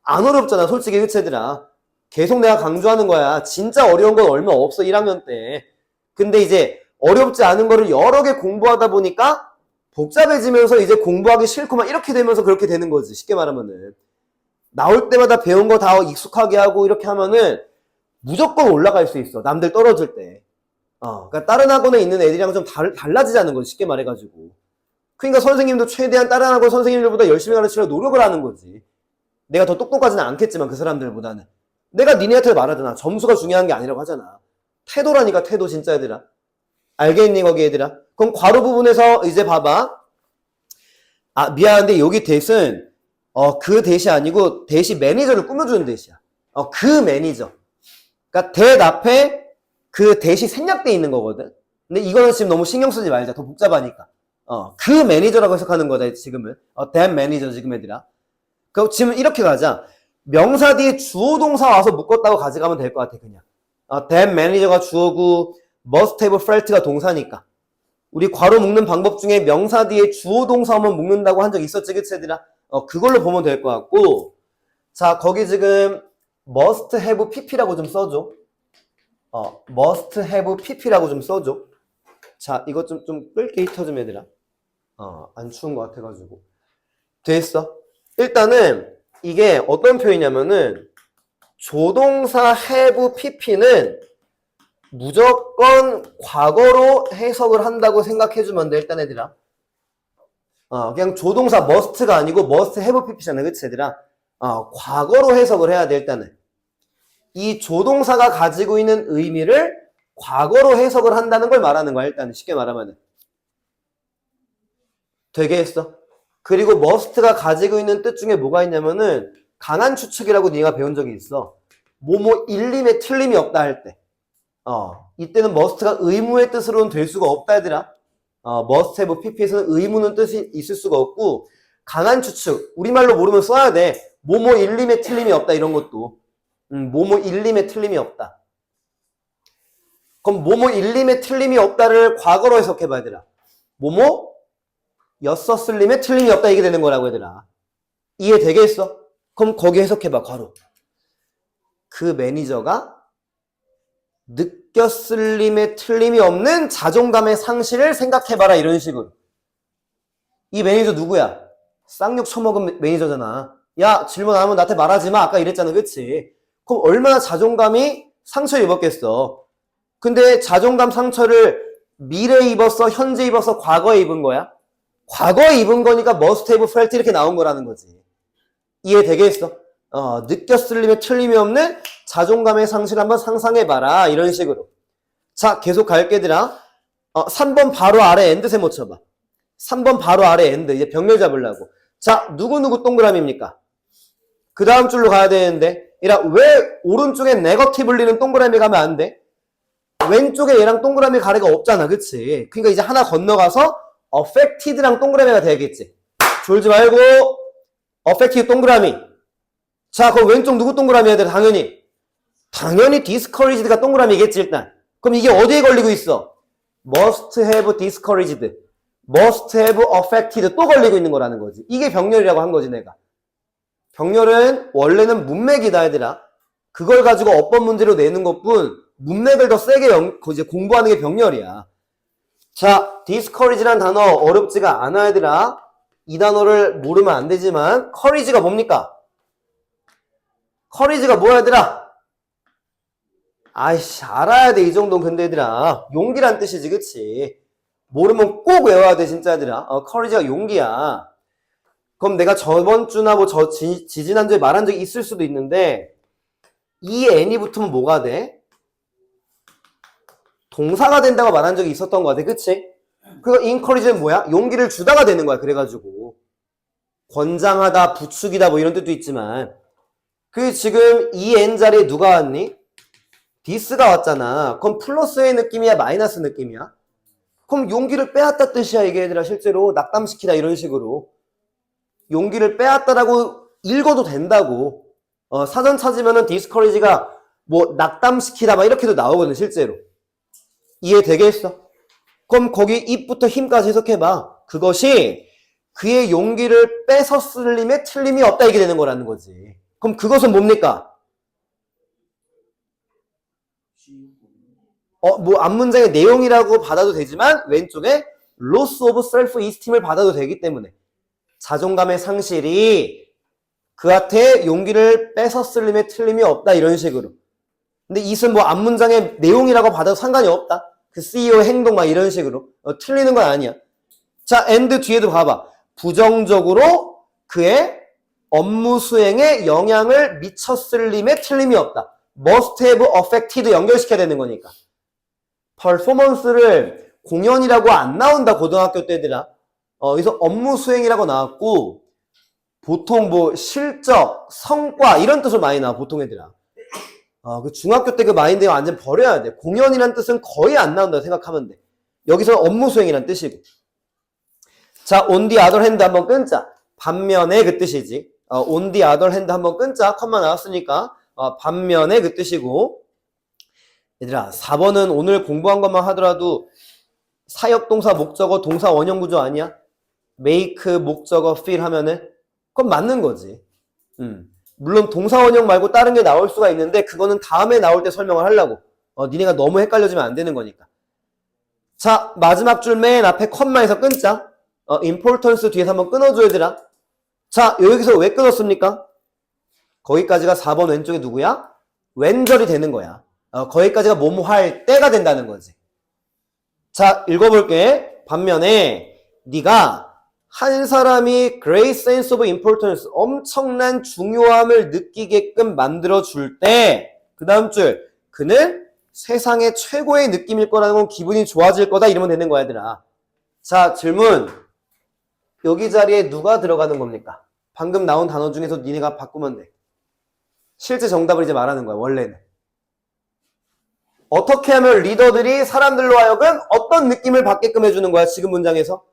안 어렵잖아, 솔직히, 그치, 얘들아? 계속 내가 강조하는 거야. 진짜 어려운 건 얼마 없어, 1학년 때. 근데 이제 어렵지 않은 거를 여러 개 공부하다 보니까 복잡해지면서 이제 공부하기 싫고만 이렇게 되면서 그렇게 되는 거지, 쉽게 말하면은. 나올 때마다 배운 거 다 익숙하게 하고 이렇게 하면은 무조건 올라갈 수 있어, 남들 떨어질 때. 그러니까 다른 학원에 있는 애들이랑 좀 달라지자는 거지, 쉽게 말해가지고. 그러니까 선생님도 최대한 다른 학원 선생님들보다 열심히 가르치려고 노력을 하는 거지. 내가 더 똑똑하지는 않겠지만 그 사람들보다는. 내가 니네한테 말하잖아. 점수가 중요한 게 아니라고 하잖아. 태도라니까, 태도, 진짜, 얘들아. 알겠니, 거기, 얘들아? 그럼 괄호 부분에서 이제 봐봐. 미안한데 여기 대신 그 대시 아니고 대시 매니저를 꾸며주는 대시야. 그 매니저. 그러니까 대 앞에 그 대시 생략돼 있는 거거든. 근데 이거는 지금 너무 신경 쓰지 말자. 더 복잡하니까. 그 매니저라고 해석하는 거다, 지금은. that 매니저, 지금 애들아. 그럼 지금 이렇게 가자. 명사 뒤에 주어 동사 와서 묶었다고 가져가면 될 것 같아, 그냥. that 매니저가 주어고, must have felt가 동사니까. 우리 괄호 묶는 방법 중에 명사 뒤에 주어 동사 오면 묶는다고 한 적 있었지, 그치, 애들아? 그걸로 보면 될 것 같고. 자, 거기 지금, must have pp라고 좀 써줘. must have pp라고 좀 써줘. 자, 이것 좀 끌게 히터 좀 얘들아. 안 추운 것 같아가지고. 됐어. 일단은, 이게 어떤 표현이냐면은, 조동사 have pp는 무조건 과거로 해석을 한다고 생각해주면 돼, 일단 애들아. 그냥 조동사 must가 아니고 must have pp잖아, 그치, 애들아? 과거로 해석을 해야 돼, 일단은. 이 조동사가 가지고 있는 의미를 과거로 해석을 한다는 걸 말하는 거야, 일단 쉽게 말하면은. 되겠어? 그리고 must가 가지고 있는 뜻 중에 뭐가 있냐면은 강한 추측이라고 네가 배운 적이 있어. 뭐뭐 일림에 틀림이 없다 할 때. 이때는 must가 의무의 뜻으로는 될 수가 없다, 얘들아. must have pp에서는 의무는 뜻이 있을 수가 없고, 강한 추측, 우리말로 모르면 써야 돼. 뭐뭐 일림에 틀림이 없다, 이런 것도. 뭐뭐 일림에 틀림이 없다. 그럼 뭐뭐 일림에 틀림이 없다를 과거로 해석해봐, 얘들아. 뭐뭐 였었을림에 틀림이 없다, 이게 되는 거라고, 얘들아. 이해되겠어? 그럼 거기 해석해봐, 괄호. 그 매니저가 느꼈을림에 틀림이 없는 자존감의 상실을 생각해봐라, 이런 식으로. 이 매니저 누구야? 쌍욕 처먹은 매니저잖아. 야, 질문 안 하면 나한테 말하지 마. 아까 이랬잖아, 그치? 그럼 얼마나 자존감이 상처 입었겠어. 근데 자존감 상처를 미래에 입었어, 현재 입었어, 과거에 입은 거야? 과거에 입은 거니까 must have felt 이렇게 나온 거라는 거지. 이해되겠어? 느꼈을림에 틀림이 없는 자존감의 상실 한번 상상해봐라, 이런 식으로. 자, 계속 갈게, 얘들아. 3번 바로 아래 엔드 세모 쳐봐. 3번 바로 아래 엔드. 이제 병렬 잡으려고. 자, 누구누구 동그라미입니까? 그 다음 줄로 가야 되는데, 왜 오른쪽에 네거티블리는 동그라미 가면 안 돼? 왼쪽에 얘랑 동그라미 가래가 없잖아, 그치? 그러니까 이제 하나 건너가서 affected랑 동그라미가 되겠지. 졸지 말고 affected 동그라미. 자, 그럼 왼쪽 누구 동그라미 해야 돼? 당연히 discouraged가 동그라미겠지, 일단. 그럼 이게 어디에 걸리고 있어? must have discouraged, must have affected 또 걸리고 있는 거라는 거지. 이게 병렬이라고 한 거지, 내가. 병렬은 원래는 문맥이다, 얘들아. 그걸 가지고 어법 문제로 내는 것뿐 문맥을 더 세게 이제 공부하는 게 병렬이야. 자, discourage라는 단어 어렵지가 않아, 얘들아. 이 단어를 모르면 안 되지만 courage가 뭡니까? courage가 뭐야, 얘들아? 아이씨, 알아야 돼, 이 정도는. 근데 얘들아, 용기란 뜻이지, 그치? 모르면 꼭 외워야 돼, 진짜, 얘들아. courage가 용기야. 그럼 내가 저번 주나 뭐 지지난주에 말한 적이 있을 수도 있는데, 이 n이 붙으면 뭐가 돼? 동사가 된다고 말한 적이 있었던 것 같아, 그치? 그리고 encourage는 뭐야? 용기를 주다가 되는 거야, 그래가지고. 권장하다, 부추기다 뭐 이런 뜻도 있지만, 지금 이 n 자리에 누가 왔니? this가 왔잖아. 그럼 플러스의 느낌이야, 마이너스 느낌이야? 그럼 용기를 빼앗다 뜻이야, 이게 얘들아. 실제로 낙담시키다 이런 식으로. 용기를 빼앗다라고 읽어도 된다고. 사전 찾으면은 discourage가 뭐 낙담시키다 막 이렇게도 나오거든, 실제로. 이해되겠어? 그럼 거기 입부터 힘까지 해석해봐. 그것이 그의 용기를 뺏었을림에 틀림이 없다, 이게 되는 거라는 거지. 그럼 그것은 뭡니까? 뭐 앞문장의 내용이라고 받아도 되지만 왼쪽에 loss of self-esteem을 받아도 되기 때문에 자존감의 상실이 그한테 용기를 뺏었을림에 틀림이 없다, 이런 식으로. 근데 이것은 뭐 앞문장의 내용이라고 받아도 상관이 없다. 그 CEO의 행동 막 이런 식으로. 틀리는 건 아니야. 자, and 뒤에도 봐봐. 부정적으로 그의 업무 수행에 영향을 미쳤을림에 틀림이 없다. must have affected 연결시켜야 되는 거니까. 퍼포먼스를 공연이라고 안 나온다, 고등학교 때들아. 그래서 업무 수행이라고 나왔고, 보통 뭐 실적, 성과 이런 뜻을 많이 나와, 보통 애들아. 그 중학교 때 그 마인드 완전 버려야 돼. 공연이란 뜻은 거의 안 나온다고 생각하면 돼. 여기서 업무 수행이란 뜻이고. 자, on the other hand 한번 끊자. 반면에 그 뜻이지. on the other hand 한번 끊자. 컴마 나왔으니까 반면에 그 뜻이고. 얘들아, 4번은 오늘 공부한 것만 하더라도 사역동사 목적어 동사 원형 구조 아니야? make 목적어 feel 하면은 그건 맞는 거지. 물론 동사 원형 말고 다른 게 나올 수가 있는데 그거는 다음에 나올 때 설명을 하려고. 니네가 너무 헷갈려지면 안 되는 거니까. 자, 마지막 줄 맨 앞에 컴마에서 끊자. importance 뒤에서 한번 끊어줘 얘들아. 자, 여기서 왜 끊었습니까? 거기까지가 4번 왼쪽에 누구야? 왼절이 되는 거야. 거기까지가 뭐뭐 할 때가 된다는 거지. 자, 읽어볼게. 반면에 네가 한 사람이 great sense of importance, 엄청난 중요함을 느끼게끔 만들어줄 때 그 다음 줄 그는 세상의 최고의 느낌일 거라는 건 기분이 좋아질 거다 이러면 되는 거야 얘들아. 자, 질문. 여기 자리에 누가 들어가는 겁니까? 방금 나온 단어 중에서 니네가 바꾸면 돼. 실제 정답을 이제 말하는 거야 원래는. 어떻게 하면 리더들이 사람들로 하여금 어떤 느낌을 받게끔 해주는 거야 지금 문장에서?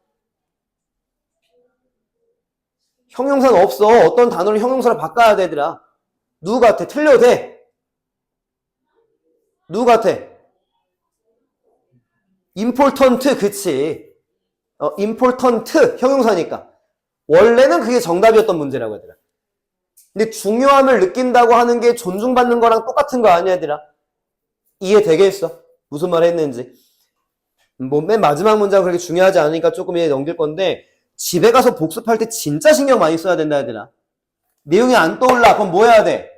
형용사는 없어. 어떤 단어를 형용사로 바꿔야 되더라. 누구 같아? 틀려도 돼. 누구 같아? important, 그치. important, 형용사니까. 원래는 그게 정답이었던 문제라고 하더라. 근데 중요함을 느낀다고 하는 게 존중받는 거랑 똑같은 거 아니야, 얘들아? 이해되겠어? 무슨 말 했는지. 뭐, 맨 마지막 문장 그렇게 중요하지 않으니까 조금 이해 넘길 건데, 집에 가서 복습할 때 진짜 신경 많이 써야 된다, 얘들아. 내용이 안 떠올라. 그럼 뭐 해야 돼?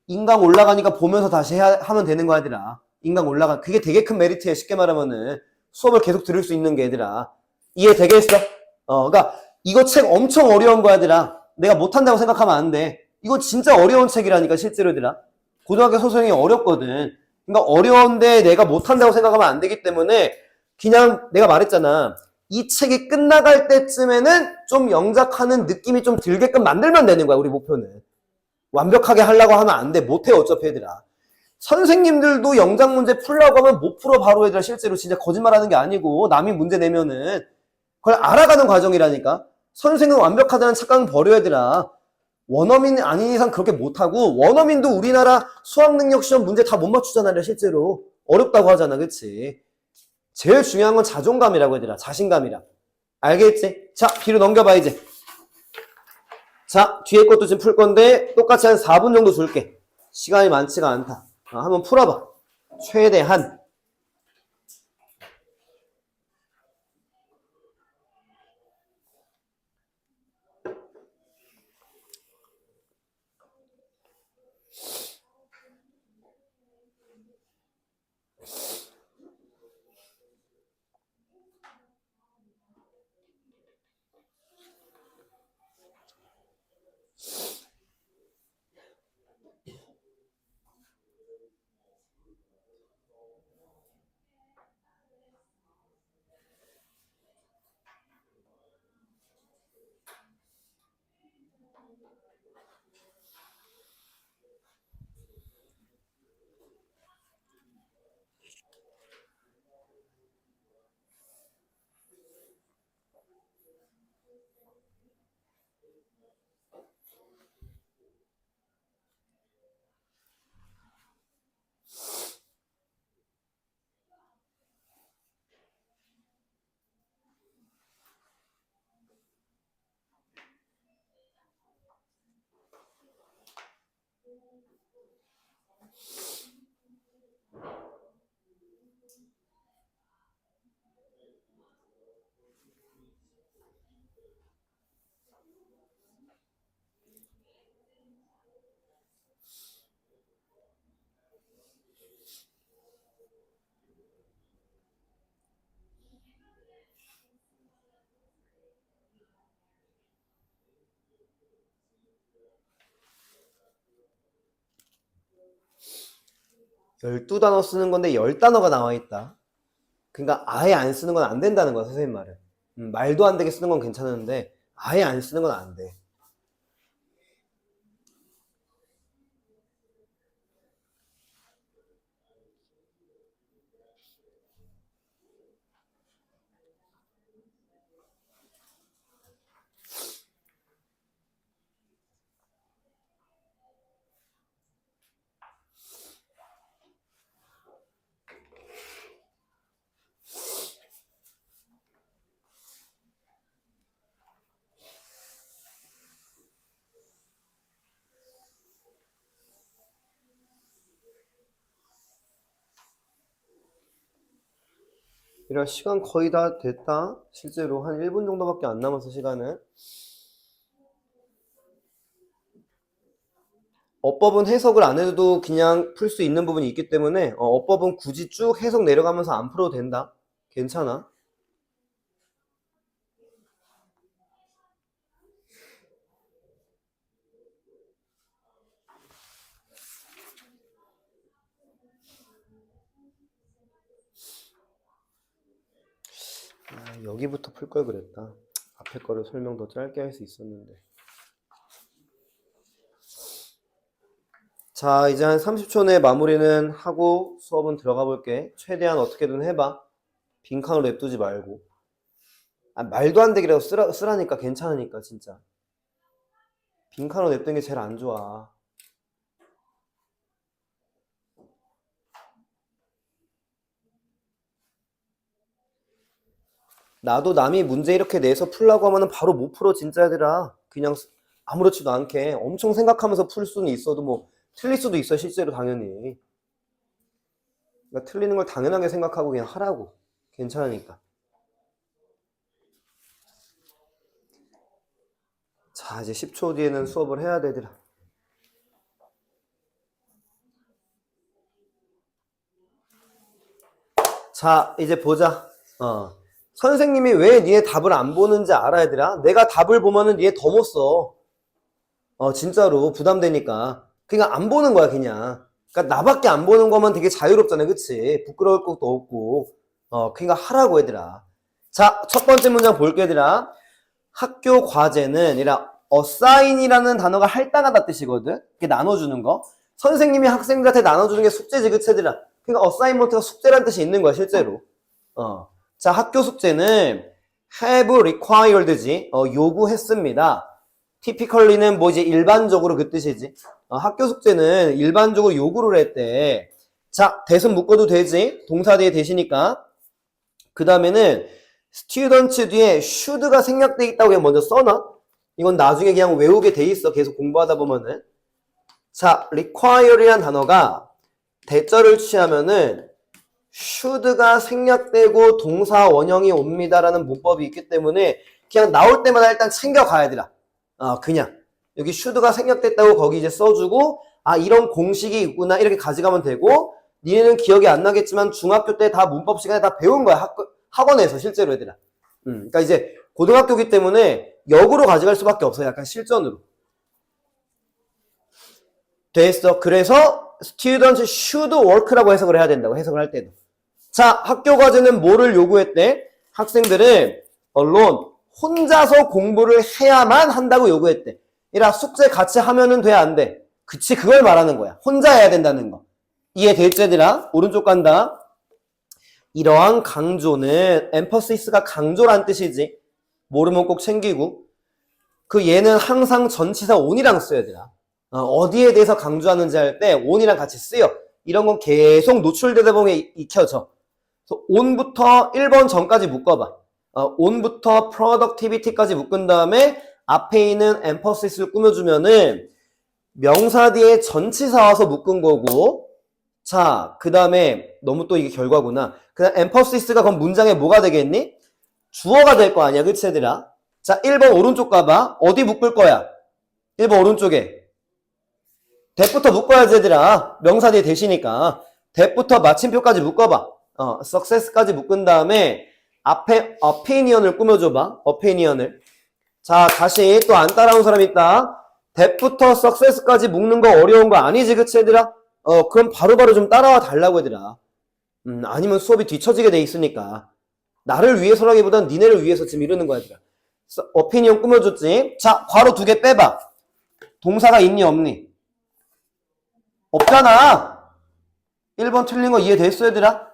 인강 올라가니까 보면서 다시 하면 되는 거 얘들아. 인강 올라가. 그게 되게 큰 메리트야. 쉽게 말하면은. 수업을 계속 들을 수 있는 게 얘들아. 이해되겠어? 그러니까 이거 책 엄청 어려운 거 얘들아. 내가 못한다고 생각하면 안 돼. 이거 진짜 어려운 책이라니까 실제로 얘들아. 고등학교 소설이 어렵거든. 그러니까 어려운데 내가 못한다고 생각하면 안 되기 때문에 그냥 내가 말했잖아. 이 책이 끝나갈 때쯤에는 좀 영작하는 느낌이 좀 들게끔 만들면 되는 거야. 우리 목표는. 완벽하게 하려고 하면 안 돼. 못해 어차피 얘들아. 선생님들도 영작 문제 풀려고 하면 못 풀어 바로 얘들아. 실제로 진짜 거짓말하는 게 아니고 남이 문제 내면은 그걸 알아가는 과정이라니까. 선생은 완벽하다는 착각은 버려 얘들아. 원어민 아닌 이상 그렇게 못하고 원어민도 우리나라 수학능력 시험 문제 다 못 맞추잖아 실제로. 어렵다고 하잖아. 그치? 제일 중요한 건 자존감이라고 얘들아. 자신감이라. 알겠지? 자, 뒤로 넘겨봐 이제. 자, 뒤에 것도 지금 풀 건데 똑같이 한 4분 정도 줄게. 시간이 많지가 않다. 한번 풀어봐. 최대한. 열두 단어 쓰는 건데 10단어가 나와 있다. 그러니까 아예 안 쓰는 건 안 된다는 거야, 선생님 말은. 말도 안 되게 쓰는 건 괜찮은데 아예 안 쓰는 건 안 돼. 이런 시간 거의 다 됐다. 실제로 한 1분 정도밖에 안 남았어, 시간은. 어법은 해석을 안 해도 그냥 풀 수 있는 부분이 있기 때문에 어법은 굳이 쭉 해석 내려가면서 안 풀어도 된다. 괜찮아. 여기부터 풀 걸 그랬다. 앞에 거를 설명 더 짧게 할 수 있었는데. 자, 이제 한 30초 내에 마무리는 하고 수업은 들어가 볼게. 최대한 어떻게든 해봐. 빈칸으로 냅두지 말고. 말도 안 되기라고 쓰라니까 괜찮으니까 진짜. 빈칸으로 냅두는 게 제일 안 좋아. 나도 남이 문제 이렇게 내서 풀라고 하면은 바로 못 풀어 진짜 얘들아. 그냥 아무렇지도 않게 엄청 생각하면서 풀 수는 있어도 뭐 틀릴 수도 있어 실제로 당연히. 그러니까 틀리는 걸 당연하게 생각하고 그냥 하라고. 괜찮으니까. 자, 이제 10초 뒤에는 수업을 해야 되더라. 자, 이제 보자. 선생님이 왜 니네 답을 안 보는지 알아, 얘들아? 내가 답을 보면은 니네 더 못 써. 진짜로 부담되니까. 그러니까 안 보는 거야, 그냥. 그러니까 나밖에 안 보는 거면 되게 자유롭잖아, 그치? 부끄러울 것도 없고. 그러니까 하라고, 얘들아. 자, 첫 번째 문장 볼게, 얘들아. 학교 과제는 assign이라는 단어가 할당하다 뜻이거든. 이렇게 나눠주는 거. 선생님이 학생들한테 나눠주는 게 숙제지, 그치, 얘들아? 그러니까 assignment가 숙제라는 뜻이 있는 거야, 실제로. 자, 학교 숙제는 have required지, 요구했습니다. typically는 뭐 이제 일반적으로 그 뜻이지. 학교 숙제는 일반적으로 요구를 했대. 자, 대신 묶어도 되지. 동사 뒤에 대시니까. 그 다음에는 students 뒤에 should가 생략돼 있다고 그냥 먼저 써놔. 이건 나중에 그냥 외우게 돼 있어. 계속 공부하다 보면은. 자, require이란 단어가 대절을 취하면은 should가 생략되고 동사 원형이 옵니다라는 문법이 있기 때문에 그냥 나올 때마다 일단 챙겨가야 되라. 그냥 여기 should가 생략됐다고 거기 이제 써주고 이런 공식이 있구나 이렇게 가져가면 되고 니네는 기억이 안 나겠지만 중학교 때 다 문법 시간에 다 배운 거야. 학원에서 실제로 얘들아. 그러니까 이제 고등학교기 때문에 역으로 가져갈 수밖에 없어요. 약간 실전으로. 됐어. 그래서 students should work라고 해석을 해야 된다고 해석을 할 때도. 자, 학교 과제는 뭐를 요구했대? 학생들은 alone 혼자서 공부를 해야만 한다고 요구했대. 숙제 같이 하면은 돼, 안 돼? 그치, 그걸 말하는 거야. 혼자 해야 된다는 거. 이해됐지, 얘들아? 오른쪽 간다. 이러한 강조는 emphasis,가 강조란 뜻이지. 모르면 꼭 챙기고. 그 얘는 항상 전치사 on이랑 써야 되나. 어디에 대해서 강조하는지 할 때 on이랑 같이 쓰여. 이런 건 계속 노출되다 보면 익혀져. 그래서 on부터 1번 전까지 묶어봐. on부터 productivity까지 묶은 다음에 앞에 있는 emphasis,를 꾸며주면은 명사 뒤에 전치사 와서 묶은 거고. 자, 그 다음에 너무 또 이게 결과구나. 그 다음 emphasis,가 그럼 문장에 뭐가 되겠니? 주어가 될 거 아니야, 그치 얘들아? 자, 1번 오른쪽 가봐. 어디 묶을 거야? 1번 오른쪽에 that부터 묶어야지 얘들아. 명사 뒤에 대시니까 that부터 마침표까지 묶어봐. success까지 묶은 다음에 앞에 opinion을 꾸며줘봐. opinion을. 자, 다시 또 안 따라온 사람 있다. that부터 success까지 묶는 거 어려운 거 아니지, 그치 얘들아? 그럼 바로바로 좀 따라와 달라고 얘들아. 아니면 수업이 뒤처지게 돼 있으니까. 나를 위해서라기보단 니네를 위해서 지금 이러는 거야, 얘들아. opinion 꾸며줬지? 자, 괄호 2개 빼봐. 동사가 있니, 없니? 없잖아. 1번 틀린 거 이해됐어, 얘들아?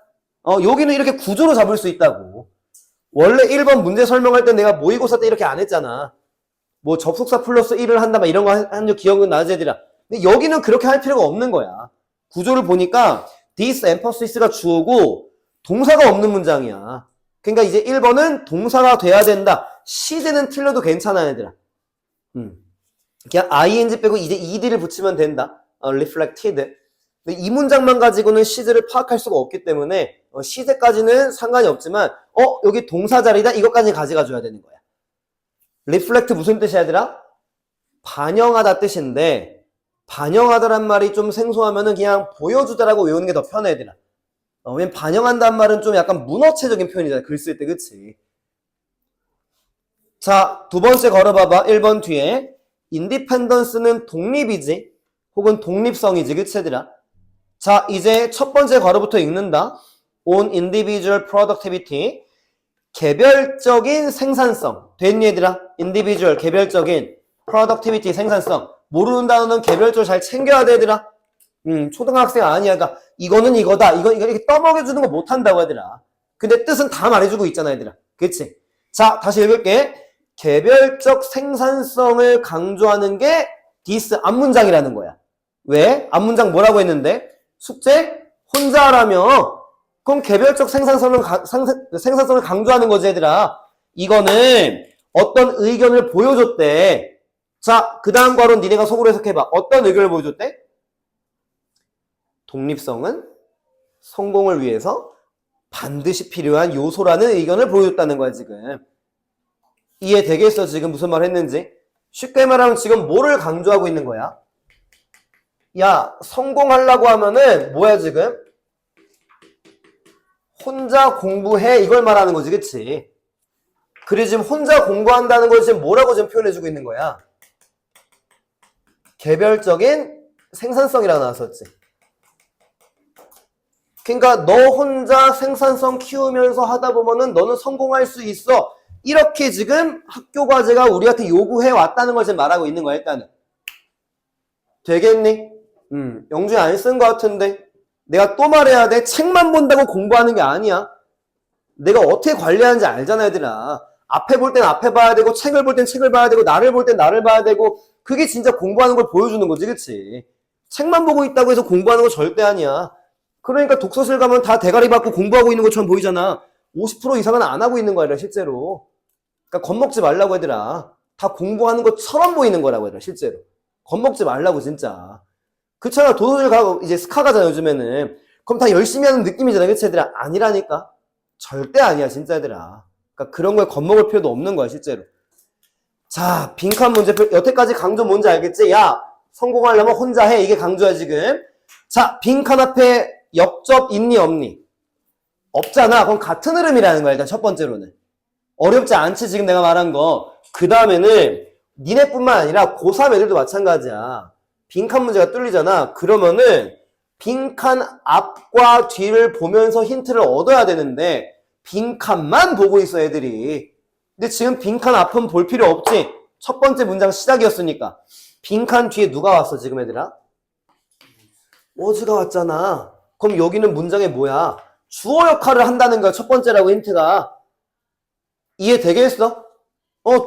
여기는 이렇게 구조로 잡을 수 있다고. 원래 1번 문제 설명할 때 내가 모의고사 때 이렇게 안 했잖아. 뭐 접속사 플러스 1을 한다, 막 이런 거 한 기억은 나지, 얘들아. 근데 여기는 그렇게 할 필요가 없는 거야. 구조를 보니까 this emphasis가 주어고 동사가 없는 문장이야. 그러니까 이제 1번은 동사가 돼야 된다. 시제는 틀려도 괜찮아, 얘들아. 그냥 ing 빼고 이제 ed를 붙이면 된다. reflected. 근데 이 문장만 가지고는 시제를 파악할 수가 없기 때문에 시제까지는 상관이 없지만 여기 동사 자리다 이것까지 가져가 줘야 되는 거야. reflect 무슨 뜻이야 얘들아? 반영하다 뜻인데 반영하다란 말이 좀 생소하면은 그냥 보여주다라고 외우는 게 더 편해 얘들아. 왜냐면 반영한다는 말은 좀 약간 문어체적인 표현이잖아. 글 쓸 때 그치? 자, 두 번째 걸어봐봐. 1번 뒤에 independence는 독립이지 혹은 독립성이지 그치 얘들아? 자, 이제 첫 번째 괄호부터 읽는다. on individual productivity. 개별적인 생산성. 됐니 얘들아? individual, 개별적인 productivity, 생산성. 모르는 단어는 개별적으로 잘 챙겨야 돼 얘들아. 초등학생 아니야. 그러니까 이거는 이거다. 이거 이렇게 떠먹여주는 거 못한다고 얘들아. 근데 뜻은 다 말해주고 있잖아 얘들아. 그치? 자, 다시 읽을게. 개별적 생산성을 강조하는 게 this 앞문장이라는 거야. 왜? 앞문장 뭐라고 했는데? 숙제? 혼자 하라며. 그럼 개별적 생산성을 강조하는 거지 얘들아. 이거는 어떤 의견을 보여줬대. 자, 그 다음 괄호는 니네가 속으로 해석해봐. 어떤 의견을 보여줬대? 독립성은 성공을 위해서 반드시 필요한 요소라는 의견을 보여줬다는 거야 지금. 이해되겠어 지금 무슨 말 했는지? 쉽게 말하면 지금 뭐를 강조하고 있는 거야? 야, 성공하려고 하면은 뭐야 지금? 혼자 공부해 이걸 말하는 거지 그치? 그래 지금 혼자 공부한다는 걸 지금 뭐라고 지금 표현해주고 있는 거야? 개별적인 생산성이라고 나왔었지. 그러니까 너 혼자 생산성 키우면서 하다 보면은 너는 성공할 수 있어. 이렇게 지금 학교 과제가 우리한테 요구해 왔다는 걸 지금 말하고 있는 거야 일단은. 되겠니? 영주에 안 쓴 것 같은데. 내가 또 말해야 돼. 책만 본다고 공부하는 게 아니야. 내가 어떻게 관리하는지 알잖아 얘들아. 앞에 볼 땐 앞에 봐야 되고 책을 볼 땐 책을 봐야 되고 나를 볼 땐 나를 봐야 되고 그게 진짜 공부하는 걸 보여주는 거지 그치? 책만 보고 있다고 해서 공부하는 거 절대 아니야. 그러니까 독서실 가면 다 대가리 받고 공부하고 있는 것처럼 보이잖아. 50% 이상은 안 하고 있는 거야 실제로. 그러니까 겁먹지 말라고 얘들아. 다 공부하는 것처럼 보이는 거라고 얘들아 실제로. 겁먹지 말라고 진짜. 그렇잖아. 도서실 가고 이제 스카 가잖아 요즘에는. 그럼 다 열심히 하는 느낌이잖아 그치 얘들아. 아니라니까. 절대 아니야 진짜 얘들아. 그러니까 그런 거에 겁먹을 필요도 없는 거야 실제로. 자, 빈칸 문제표 여태까지 강조 뭔지 알겠지? 야, 성공하려면 혼자 해. 이게 강조야 지금. 자, 빈칸 앞에 역접 있니 없니? 없잖아. 그럼 같은 흐름이라는 거야 일단 첫 번째로는. 어렵지 않지 지금 내가 말한 거. 그 다음에는 니네뿐만 아니라 고3 애들도 마찬가지야. 빈칸 문제가 뚫리잖아. 그러면은 빈칸 앞과 뒤를 보면서 힌트를 얻어야 되는데 빈칸만 보고 있어 애들이. 근데 지금 빈칸 앞은 볼 필요 없지. 첫 번째 문장 시작이었으니까. 빈칸 뒤에 누가 왔어 지금 애들아? was가 왔잖아. 그럼 여기는 문장에 뭐야? 주어 역할을 한다는 거야 첫 번째라고 힌트가. 이해되겠어?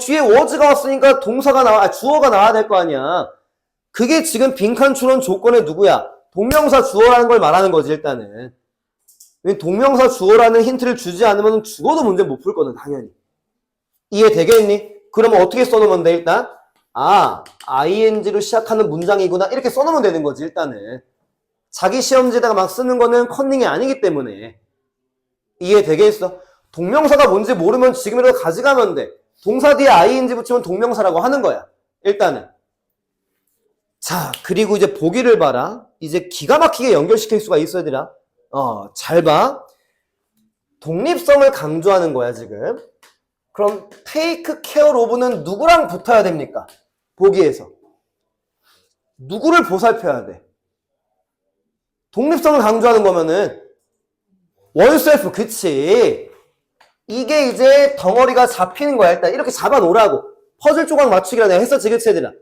뒤에 was가 왔으니까 동사가 나와, 주어가 나와야 될 거 아니야. 그게 지금 빈칸 추론 조건의 누구야? 동명사 주어라는 걸 말하는 거지 일단은. 동명사 주어라는 힌트를 주지 않으면 죽어도 문제 못 풀 거는 당연히. 이해되겠니? 그러면 어떻게 써놓으면 돼 일단? ing로 시작하는 문장이구나 이렇게 써놓으면 되는 거지 일단은. 자기 시험지에다가 막 쓰는 거는 컨닝이 아니기 때문에. 이해되겠어? 동명사가 뭔지 모르면 지금이라도 가져가면 돼. 동사 뒤에 ing 붙이면 동명사라고 하는 거야 일단은. 자, 그리고 이제 보기를 봐라. 이제 기가 막히게 연결시킬 수가 있어 얘들아. 잘 봐. 독립성을 강조하는 거야 지금. 그럼 take care of는 누구랑 붙어야 됩니까? 보기에서. 누구를 보살펴야 돼? 독립성을 강조하는 거면은 oneself, 그치. 이게 이제 덩어리가 잡히는 거야 일단. 이렇게 잡아놓으라고. 퍼즐 조각 맞추기라 내가 했었지 그치 얘들아.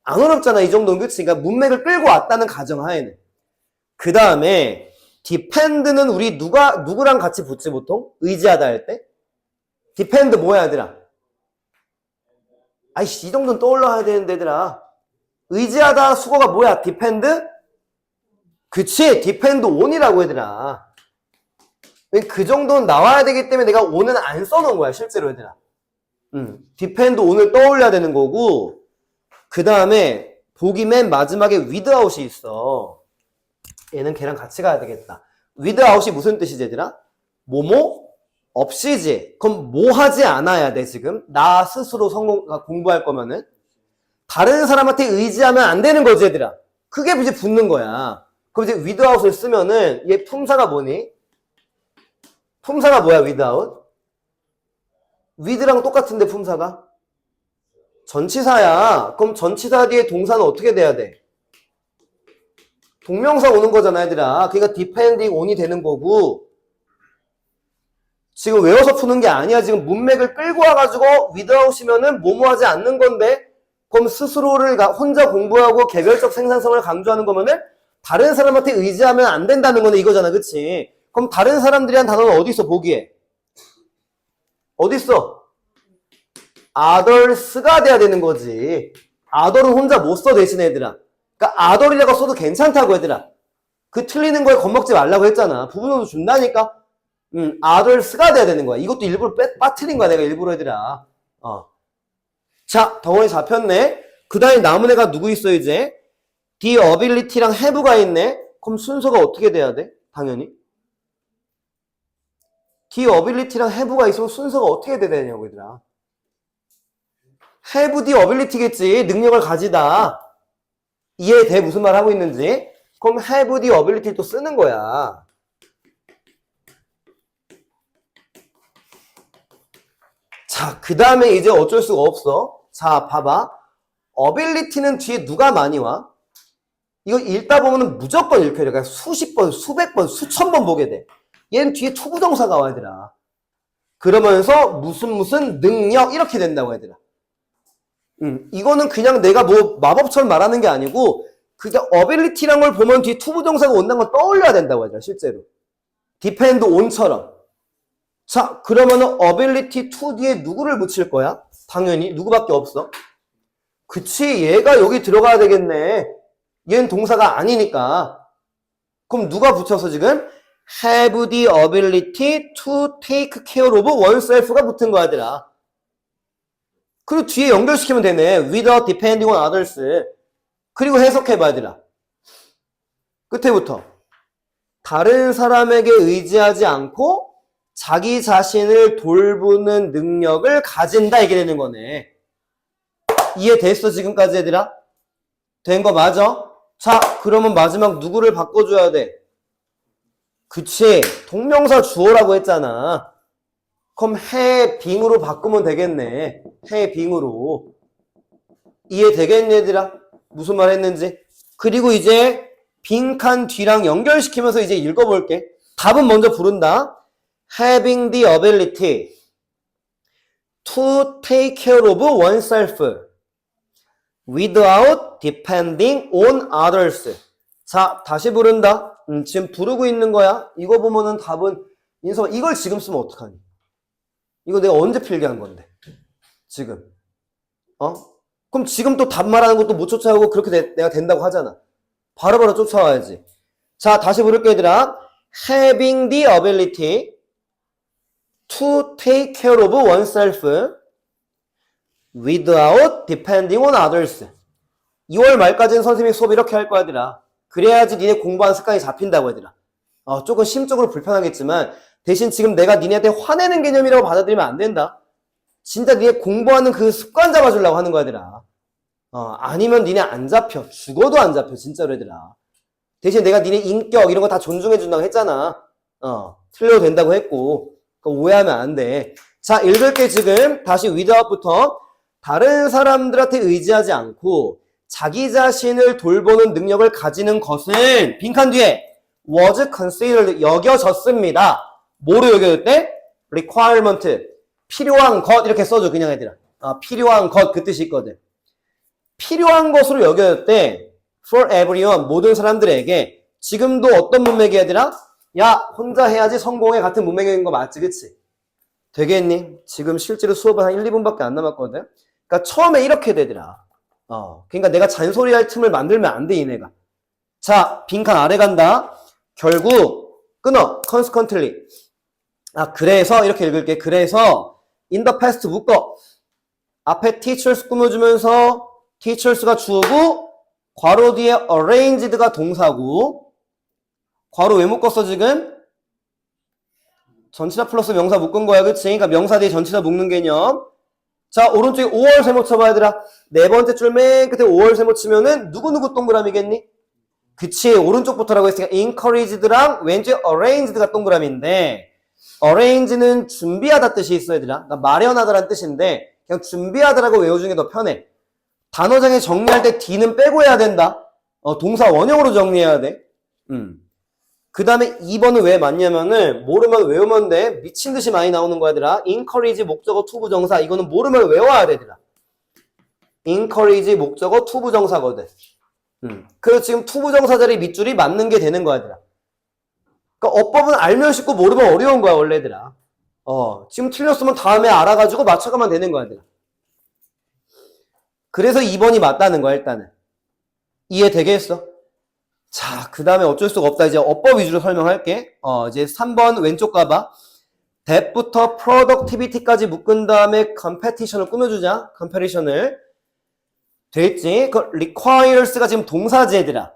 안 어렵잖아 이 정도는 그치. 그러니까 문맥을 끌고 왔다는 가정하에는. 그 다음에 depend는 우리 누구랑 같이 붙지 보통? 의지하다 할 때? depend 뭐야 얘들아? 아이씨 이 정도는 떠올라야 되는데 얘들아. 의지하다 수거가 뭐야? depend? 그치 depend on이라고 얘들아. 그 정도는 나와야 되기 때문에 내가 on은 안 써놓은 거야 실제로 얘들아. depend on을 떠올려야 되는 거고. 그 다음에 보기 맨 마지막에 without이 있어. 얘는 걔랑 같이 가야 되겠다. without이 무슨 뜻이지 얘들아? 뭐뭐 없이지. 그럼 뭐 하지 않아야 돼 지금? 나 스스로 공부할 거면은 다른 사람한테 의지하면 안 되는 거지 얘들아. 그게 이제 붙는 거야. 그럼 이제 without을 쓰면은 얘 품사가 뭐니? 품사가 뭐야 without? with랑 똑같은데 품사가? 전치사야. 그럼 전치사 뒤에 동사는 어떻게 돼야 돼? 동명사 오는 거잖아 얘들아. 그러니까 depending on이 되는 거고 지금 외워서 푸는 게 아니야. 지금 문맥을 끌고 와가지고 without이면은 뭐뭐 하지 않는 건데 그럼 스스로를 혼자 공부하고 개별적 생산성을 강조하는 거면은 다른 사람한테 의지하면 안 된다는 거네 이거잖아. 그치? 그럼 다른 사람들이란 단어는 어디 있어 보기에? 어디 있어? others가 돼야 되는 거지. other은 혼자 못 써 대신 애들아. 그러니까 other이라고 써도 괜찮다고 얘들아. 그 틀리는 거에 겁먹지 말라고 했잖아. 부분으로 준다니까. others가 돼야 되는 거야. 이것도 일부러 빠뜨린 거야 내가 일부러 얘들아. 자 덩어리 잡혔네. 그 다음에 남은 애가 누구 있어 이제? the ability랑 have가 있네. 그럼 순서가 어떻게 돼야 돼? 당연히 the ability랑 have가 있으면 순서가 어떻게 돼야 되냐고 얘들아. have the ability겠지. 능력을 가지다. 이해돼 무슨 말 하고 있는지? 그럼 have the ability 또 쓰는 거야. 자, 그 다음에 이제 어쩔 수가 없어. 자, 봐봐. ability는 뒤에 누가 많이 와? 이거 읽다 보면 무조건 읽혀야 돼. 그러니까 수십 번, 수백 번, 수천 번 보게 돼. 얘는 뒤에 투부정사가 와, 얘들아. 그러면서 무슨 능력 이렇게 된다고 얘들아. 이거는 그냥 내가 뭐 마법처럼 말하는 게 아니고 그게 ability란 걸 보면 뒤에 투부정사가 온다는 걸 떠올려야 된다고 얘들아, 실제로. depend on처럼. 자, 그러면은 ability to 뒤에 누구를 붙일 거야? 당연히 누구밖에 없어. 그치, 얘가 여기 들어가야 되겠네. 얘는 동사가 아니니까. 그럼 누가 붙여서 지금? have the ability to take care of oneself가 붙은 거야, 얘들아. 그리고 뒤에 연결시키면 되네. without depending on others. 그리고 해석해봐, 얘들아. 끝에부터. 다른 사람에게 의지하지 않고 자기 자신을 돌보는 능력을 가진다 이게 되는 거네. 이해됐어 지금까지 얘들아? 된 거 맞아? 자 그러면 마지막 누구를 바꿔줘야 돼? 그치 동명사 주어라고 했잖아. 그럼 해 빙으로 바꾸면 되겠네. 해 빙으로. 이해되겠니 얘들아? 무슨 말 했는지. 그리고 이제 빈칸 뒤랑 연결시키면서 이제 읽어볼게. 답은 먼저 부른다. Having the ability to take care of oneself without depending on others. 자, 다시 부른다. 지금 부르고 있는 거야. 이거 보면은 답은 인서 이걸 지금 쓰면 어떡하니? 이거 내가 언제 필기한 건데? 지금. 그럼 지금 또 답 말하는 것도 못 쫓아오고 그렇게 내가 된다고 하잖아. 바로바로 쫓아와야지. 자, 다시 부를게 얘들아. Having the ability to take care of oneself without depending on others. 2월 말까지는 선생님이 수업 이렇게 할 거야, 얘들아. 그래야지 니네 공부하는 습관이 잡힌다고, 얘들아. 조금 심적으로 불편하겠지만 대신 지금 내가 니네한테 화내는 개념이라고 받아들이면 안 된다. 진짜 니네 공부하는 그 습관 잡아주려고 하는 거야, 얘들아. 아니면 니네 안 잡혀. 죽어도 안 잡혀, 진짜로, 얘들아. 대신 내가 니네 인격 이런 거 다 존중해준다고 했잖아. 틀려도 된다고 했고. 오해하면 안 돼. 자, 읽을게 지금. 다시 without부터. 다른 사람들한테 의지하지 않고 자기 자신을 돌보는 능력을 가지는 것은 빈칸 뒤에 was considered 여겨졌습니다. 뭐로 여겨졌대? requirement. 필요한 것 이렇게 써줘 그냥 애들아. 필요한 것 그 뜻이 있거든. 필요한 것으로 여겨졌대. for everyone 모든 사람들에게. 지금도 어떤 문맥이야 얘들아? 야 혼자 해야지 성공해 같은 문맥인 거 맞지 그치? 되겠니? 지금 실제로 수업은 한 1, 2분밖에 안 남았거든. 그러니까 처음에 이렇게 되더라. 그러니까 내가 잔소리할 틈을 만들면 안 돼 이내가. 자 빈칸 아래 간다. 결국 끊어. consequently. 그래서 이렇게 읽을게. 그래서 in the past 묶어. 앞에 teachers 꾸며주면서 teachers가 주어고 괄호 뒤에 arranged가 동사고 괄호 왜 묶었어 지금? 전치사 플러스 명사 묶은 거야, 그치? 그러니까 명사 뒤에 전치사 묶는 개념. 자, 오른쪽에 5월 세모 쳐봐, 얘들아. 네 번째 줄 맨 끝에 5월 세모 치면은 누구누구 동그라미겠니? 그치, 오른쪽부터라고 했으니까 encouraged랑 왼쪽에 arranged가 동그라미인데, arrange는 준비하다 뜻이 있어, 얘들아. 그러니까 마련하다라는 뜻인데, 그냥 준비하다라고 외워주는 게 더 편해. 단어장에 정리할 때 D는 빼고 해야 된다. 동사 원형으로 정리해야 돼. 그 다음에 2번은 왜 맞냐면은 모르면 외우면 돼. 미친 듯이 많이 나오는 거야, 얘들아. encourage 목적어 투부정사. 이거는 모르면 외워야 돼, 얘들아. encourage 목적어 투부정사거든. 그래서 지금 투부정사 자리 밑줄이 맞는 게 되는 거야, 얘들아. 그러니까 어법은 알면 쉽고 모르면 어려운 거야, 원래, 얘들아. 지금 틀렸으면 다음에 알아가지고 맞춰가면 되는 거야, 얘들아. 그래서 2번이 맞다는 거야, 일단은. 이해되겠어? 자, 그 다음에 어쩔 수가 없다. 이제 어법 위주로 설명할게. 이제 3번 왼쪽 가봐. that부터 productivity까지 묶은 다음에 competition을 꾸며주자. comparison을. 됐지? 그 requires가 지금 동사지, 얘들아.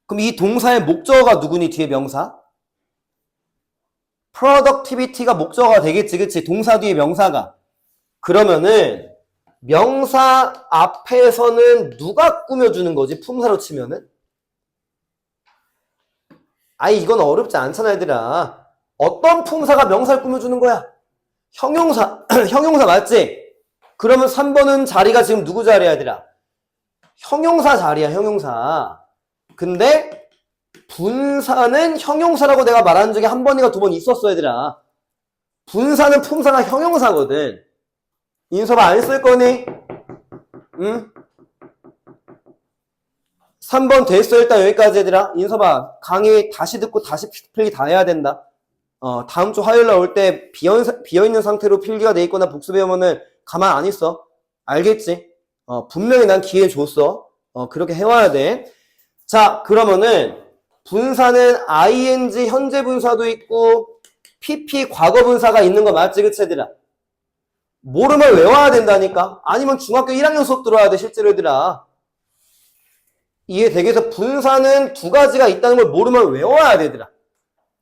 그럼 이 동사의 목적어가 누구니? 뒤에 명사? productivity가 목적어가 되겠지, 그치? 동사 뒤에 명사가. 그러면은 명사 앞에서는 누가 꾸며주는 거지? 품사로 치면은? 아니, 이건 어렵지 않잖아, 얘들아. 어떤 품사가 명사를 꾸며주는 거야? 형용사. 형용사 맞지? 그러면 3번은 자리가 지금 누구 자리야, 얘들아? 형용사 자리야, 형용사. 근데 분사는 형용사라고 내가 말한 적이 한 번인가 두 번 있었어, 얘들아. 분사는 품사가 형용사거든. 인서봐, 안 쓸 거니? 응? 3번 됐어. 일단 여기까지, 얘들아. 인서봐, 강의 다시 듣고 다시 필기 다 해야 된다. 다음 주 화요일 날 올 때 비어있는 상태로 필기가 돼 있거나 복습해오면은 가만 안 있어. 알겠지? 분명히 난 기회 줬어. 그렇게 해와야 돼. 자, 그러면은 분사는 ing 현재 분사도 있고 pp 과거 분사가 있는 거 맞지, 그치, 얘들아? 모르면 외워야 된다니까. 아니면 중학교 1학년 수업 들어야 돼, 실제로, 얘들아. 이해되겠어? 분사는 두 가지가 있다는 걸 모르면 외워야 돼, 얘들아.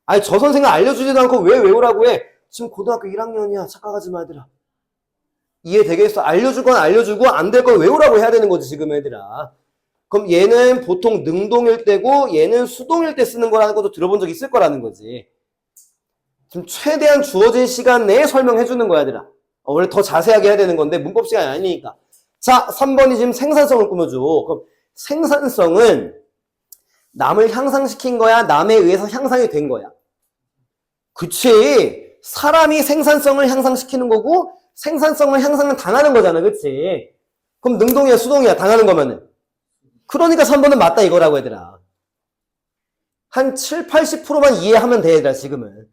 아니, 저 선생님 알려주지도 않고 왜 외우라고 해? 지금 고등학교 1학년이야. 착각하지 마, 얘들아. 이해되겠어? 알려줄 건 알려주고 안 될 건 외우라고 해야 되는 거지, 지금, 얘들아. 그럼 얘는 보통 능동일 때고 얘는 수동일 때 쓰는 거라는 것도 들어본 적 있을 거라는 거지. 지금 최대한 주어진 시간 내에 설명해 주는 거야, 얘들아. 원래 더 자세하게 해야 되는 건데 문법 시간이 아니니까. 자, 3번이 지금 생산성을 꾸며줘. 그럼 생산성은 남을 향상시킨 거야? 남에 의해서 향상이 된 거야? 그치. 사람이 생산성을 향상시키는 거고 생산성을 향상은 당하는 거잖아, 그치? 그럼 능동이야, 수동이야, 당하는 거면은? 그러니까 3번은 맞다 이거라고, 얘들아. 한 7, 80%만 이해하면 돼, 얘들아, 지금은.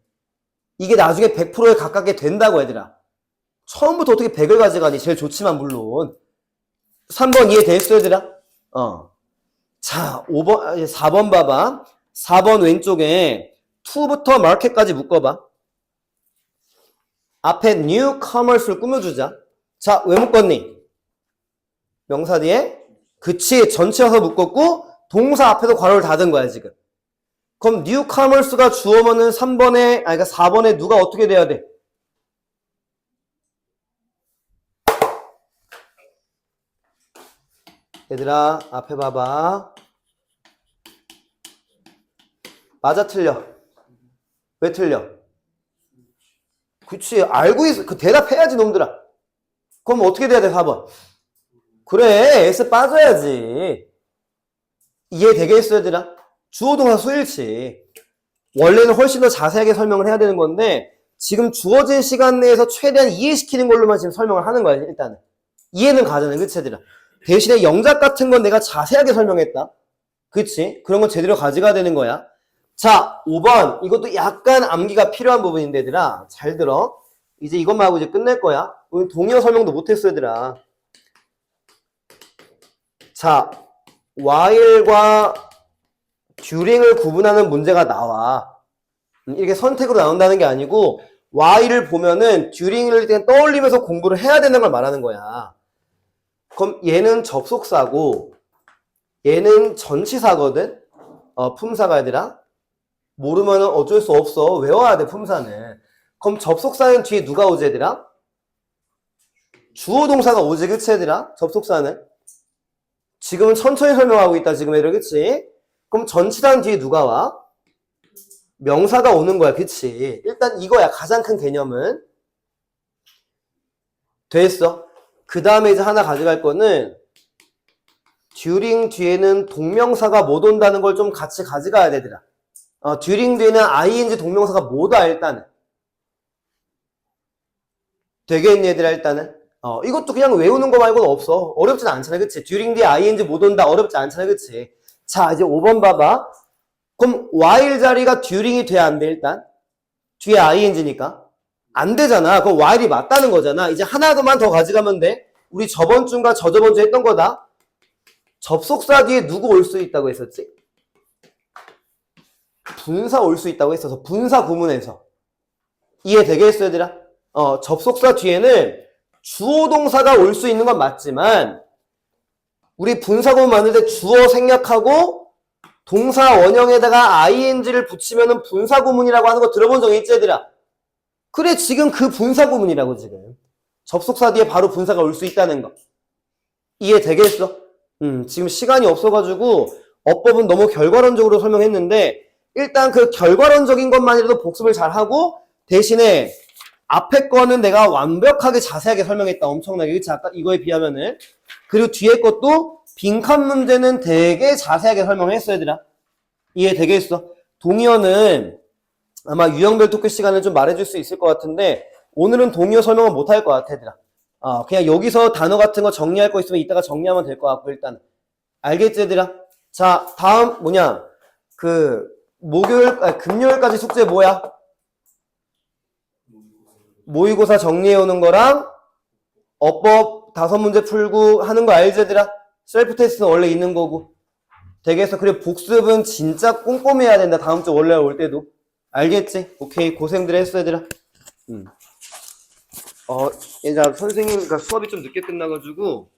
이게 나중에 100%에 가깝게 된다고, 얘들아. 처음부터 어떻게 100을 가져가니? 제일 좋지만, 물론. 3번 이해됐어, 얘들아? 자, 4번 봐봐. 4번 왼쪽에 to부터 market까지 묶어봐. 앞에 newcomers를 꾸며주자. 자, 왜 묶었니? 명사 뒤에? 그치, 전치여서 묶었고 동사 앞에도 괄호를 닫은 거야, 지금. 그럼 newcomers가 주어면은 3번에, 그러니까 4번에 누가 어떻게 돼야 돼? 얘들아, 앞에 봐봐. 맞아, 틀려? 왜 틀려? 그치, 알고 있어. 그 대답해야지, 놈들아. 그럼 어떻게 돼야 돼, 4번? 그래, S 빠져야지. 이해되겠어, 얘들아? 주어동사 수일치. 원래는 훨씬 더 자세하게 설명을 해야 되는 건데 지금 주어진 시간 내에서 최대한 이해시키는 걸로만 지금 설명을 하는 거야, 일단은. 이해는 가잖아, 그치, 얘들아? 대신에 영작 같은 건 내가 자세하게 설명했다. 그치? 그런 건 제대로 가져가야 되는 거야. 자, 5번. 이것도 약간 암기가 필요한 부분인데, 얘들아. 잘 들어. 이제 이것만 하고 이제 끝낼 거야. 오늘 동의어 설명도 못했어, 얘들아. 자, while과 during을 구분하는 문제가 나와. 이렇게 선택으로 나온다는 게 아니고 while을 보면은 during을 일단 떠올리면서 공부를 해야 되는 걸 말하는 거야. 그럼 얘는 접속사고 얘는 전치사거든. 품사가, 얘들아. 모르면은 어쩔 수 없어. 외워야 돼, 품사는. 그럼 접속사는 뒤에 누가 오지, 얘들아? 주어 동사가 오지, 그치, 얘들아? 접속사는. 지금은 천천히 설명하고 있다, 지금 얘들, 그치? 그럼 전치사는 뒤에 누가 와? 명사가 오는 거야, 그치? 일단 이거야, 가장 큰 개념은. 됐어. 그 다음에 이제 하나 가져갈 거는 during 뒤에는 동명사가 못 온다는 걸 좀 같이 가져가야 되더라. during 뒤에는 ing 동명사가 못 와, 일단은. 되겠니, 얘들아, 일단은? 이것도 그냥 외우는 거 말고는 없어. 어렵진 않잖아, 그치? during 뒤에 ing 못 온다, 어렵지 않잖아, 그치? 자, 이제 5번 봐봐. 그럼 while 자리가 during이 돼야 안 돼, 일단? 뒤에 ing니까. 안 되잖아. 그럼 while이 맞다는 거잖아. 이제 하나만 더 가져가면 돼. 우리 저번 주인가 저저번 주에 했던 거다. 접속사 뒤에 누구 올 수 있다고 했었지? 분사 올 수 있다고 했어서 분사 구문에서. 이해되겠어, 얘들아? 접속사 뒤에는 주어 동사가 올 수 있는 건 맞지만 우리 분사 구문 만들 때 주어 생략하고 동사 원형에다가 ing를 붙이면은 분사 구문이라고 하는 거 들어본 적 있지, 얘들아? 그래, 지금 그 분사 구문이라고, 지금. 접속사 뒤에 바로 분사가 올 수 있다는 거. 이해되겠어? 지금 시간이 없어가지고 어법은 너무 결과론적으로 설명했는데 일단 그 결과론적인 것만이라도 복습을 잘하고 대신에 앞에 거는 내가 완벽하게 자세하게 설명했다. 엄청나게. 그치? 아까 이거에 비하면은. 그리고 뒤에 것도 빈칸 문제는 되게 자세하게 설명했어, 얘들아. 이해되겠어? 동의어는 아마 유형별 토크 시간을 좀 말해줄 수 있을 것 같은데 오늘은 동의어 설명은 못할 것 같아, 얘들아. 그냥 여기서 단어 같은 거 정리할 거 있으면 이따가 정리하면 될 것 같고, 일단. 알겠지, 얘들아? 자, 다음, 금요일까지 숙제 뭐야? 모의고사 정리해오는 거랑, 어법 5문제 풀고 하는 거 알지, 얘들아? 셀프 테스트는 원래 있는 거고. 되겠어. 그리고 복습은 진짜 꼼꼼히 해야 된다. 다음 주 원래 올 때도. 알겠지? 오케이. 고생들 했어, 얘들아. 얘들아, 선생님, 수업이 좀 늦게 끝나가지고,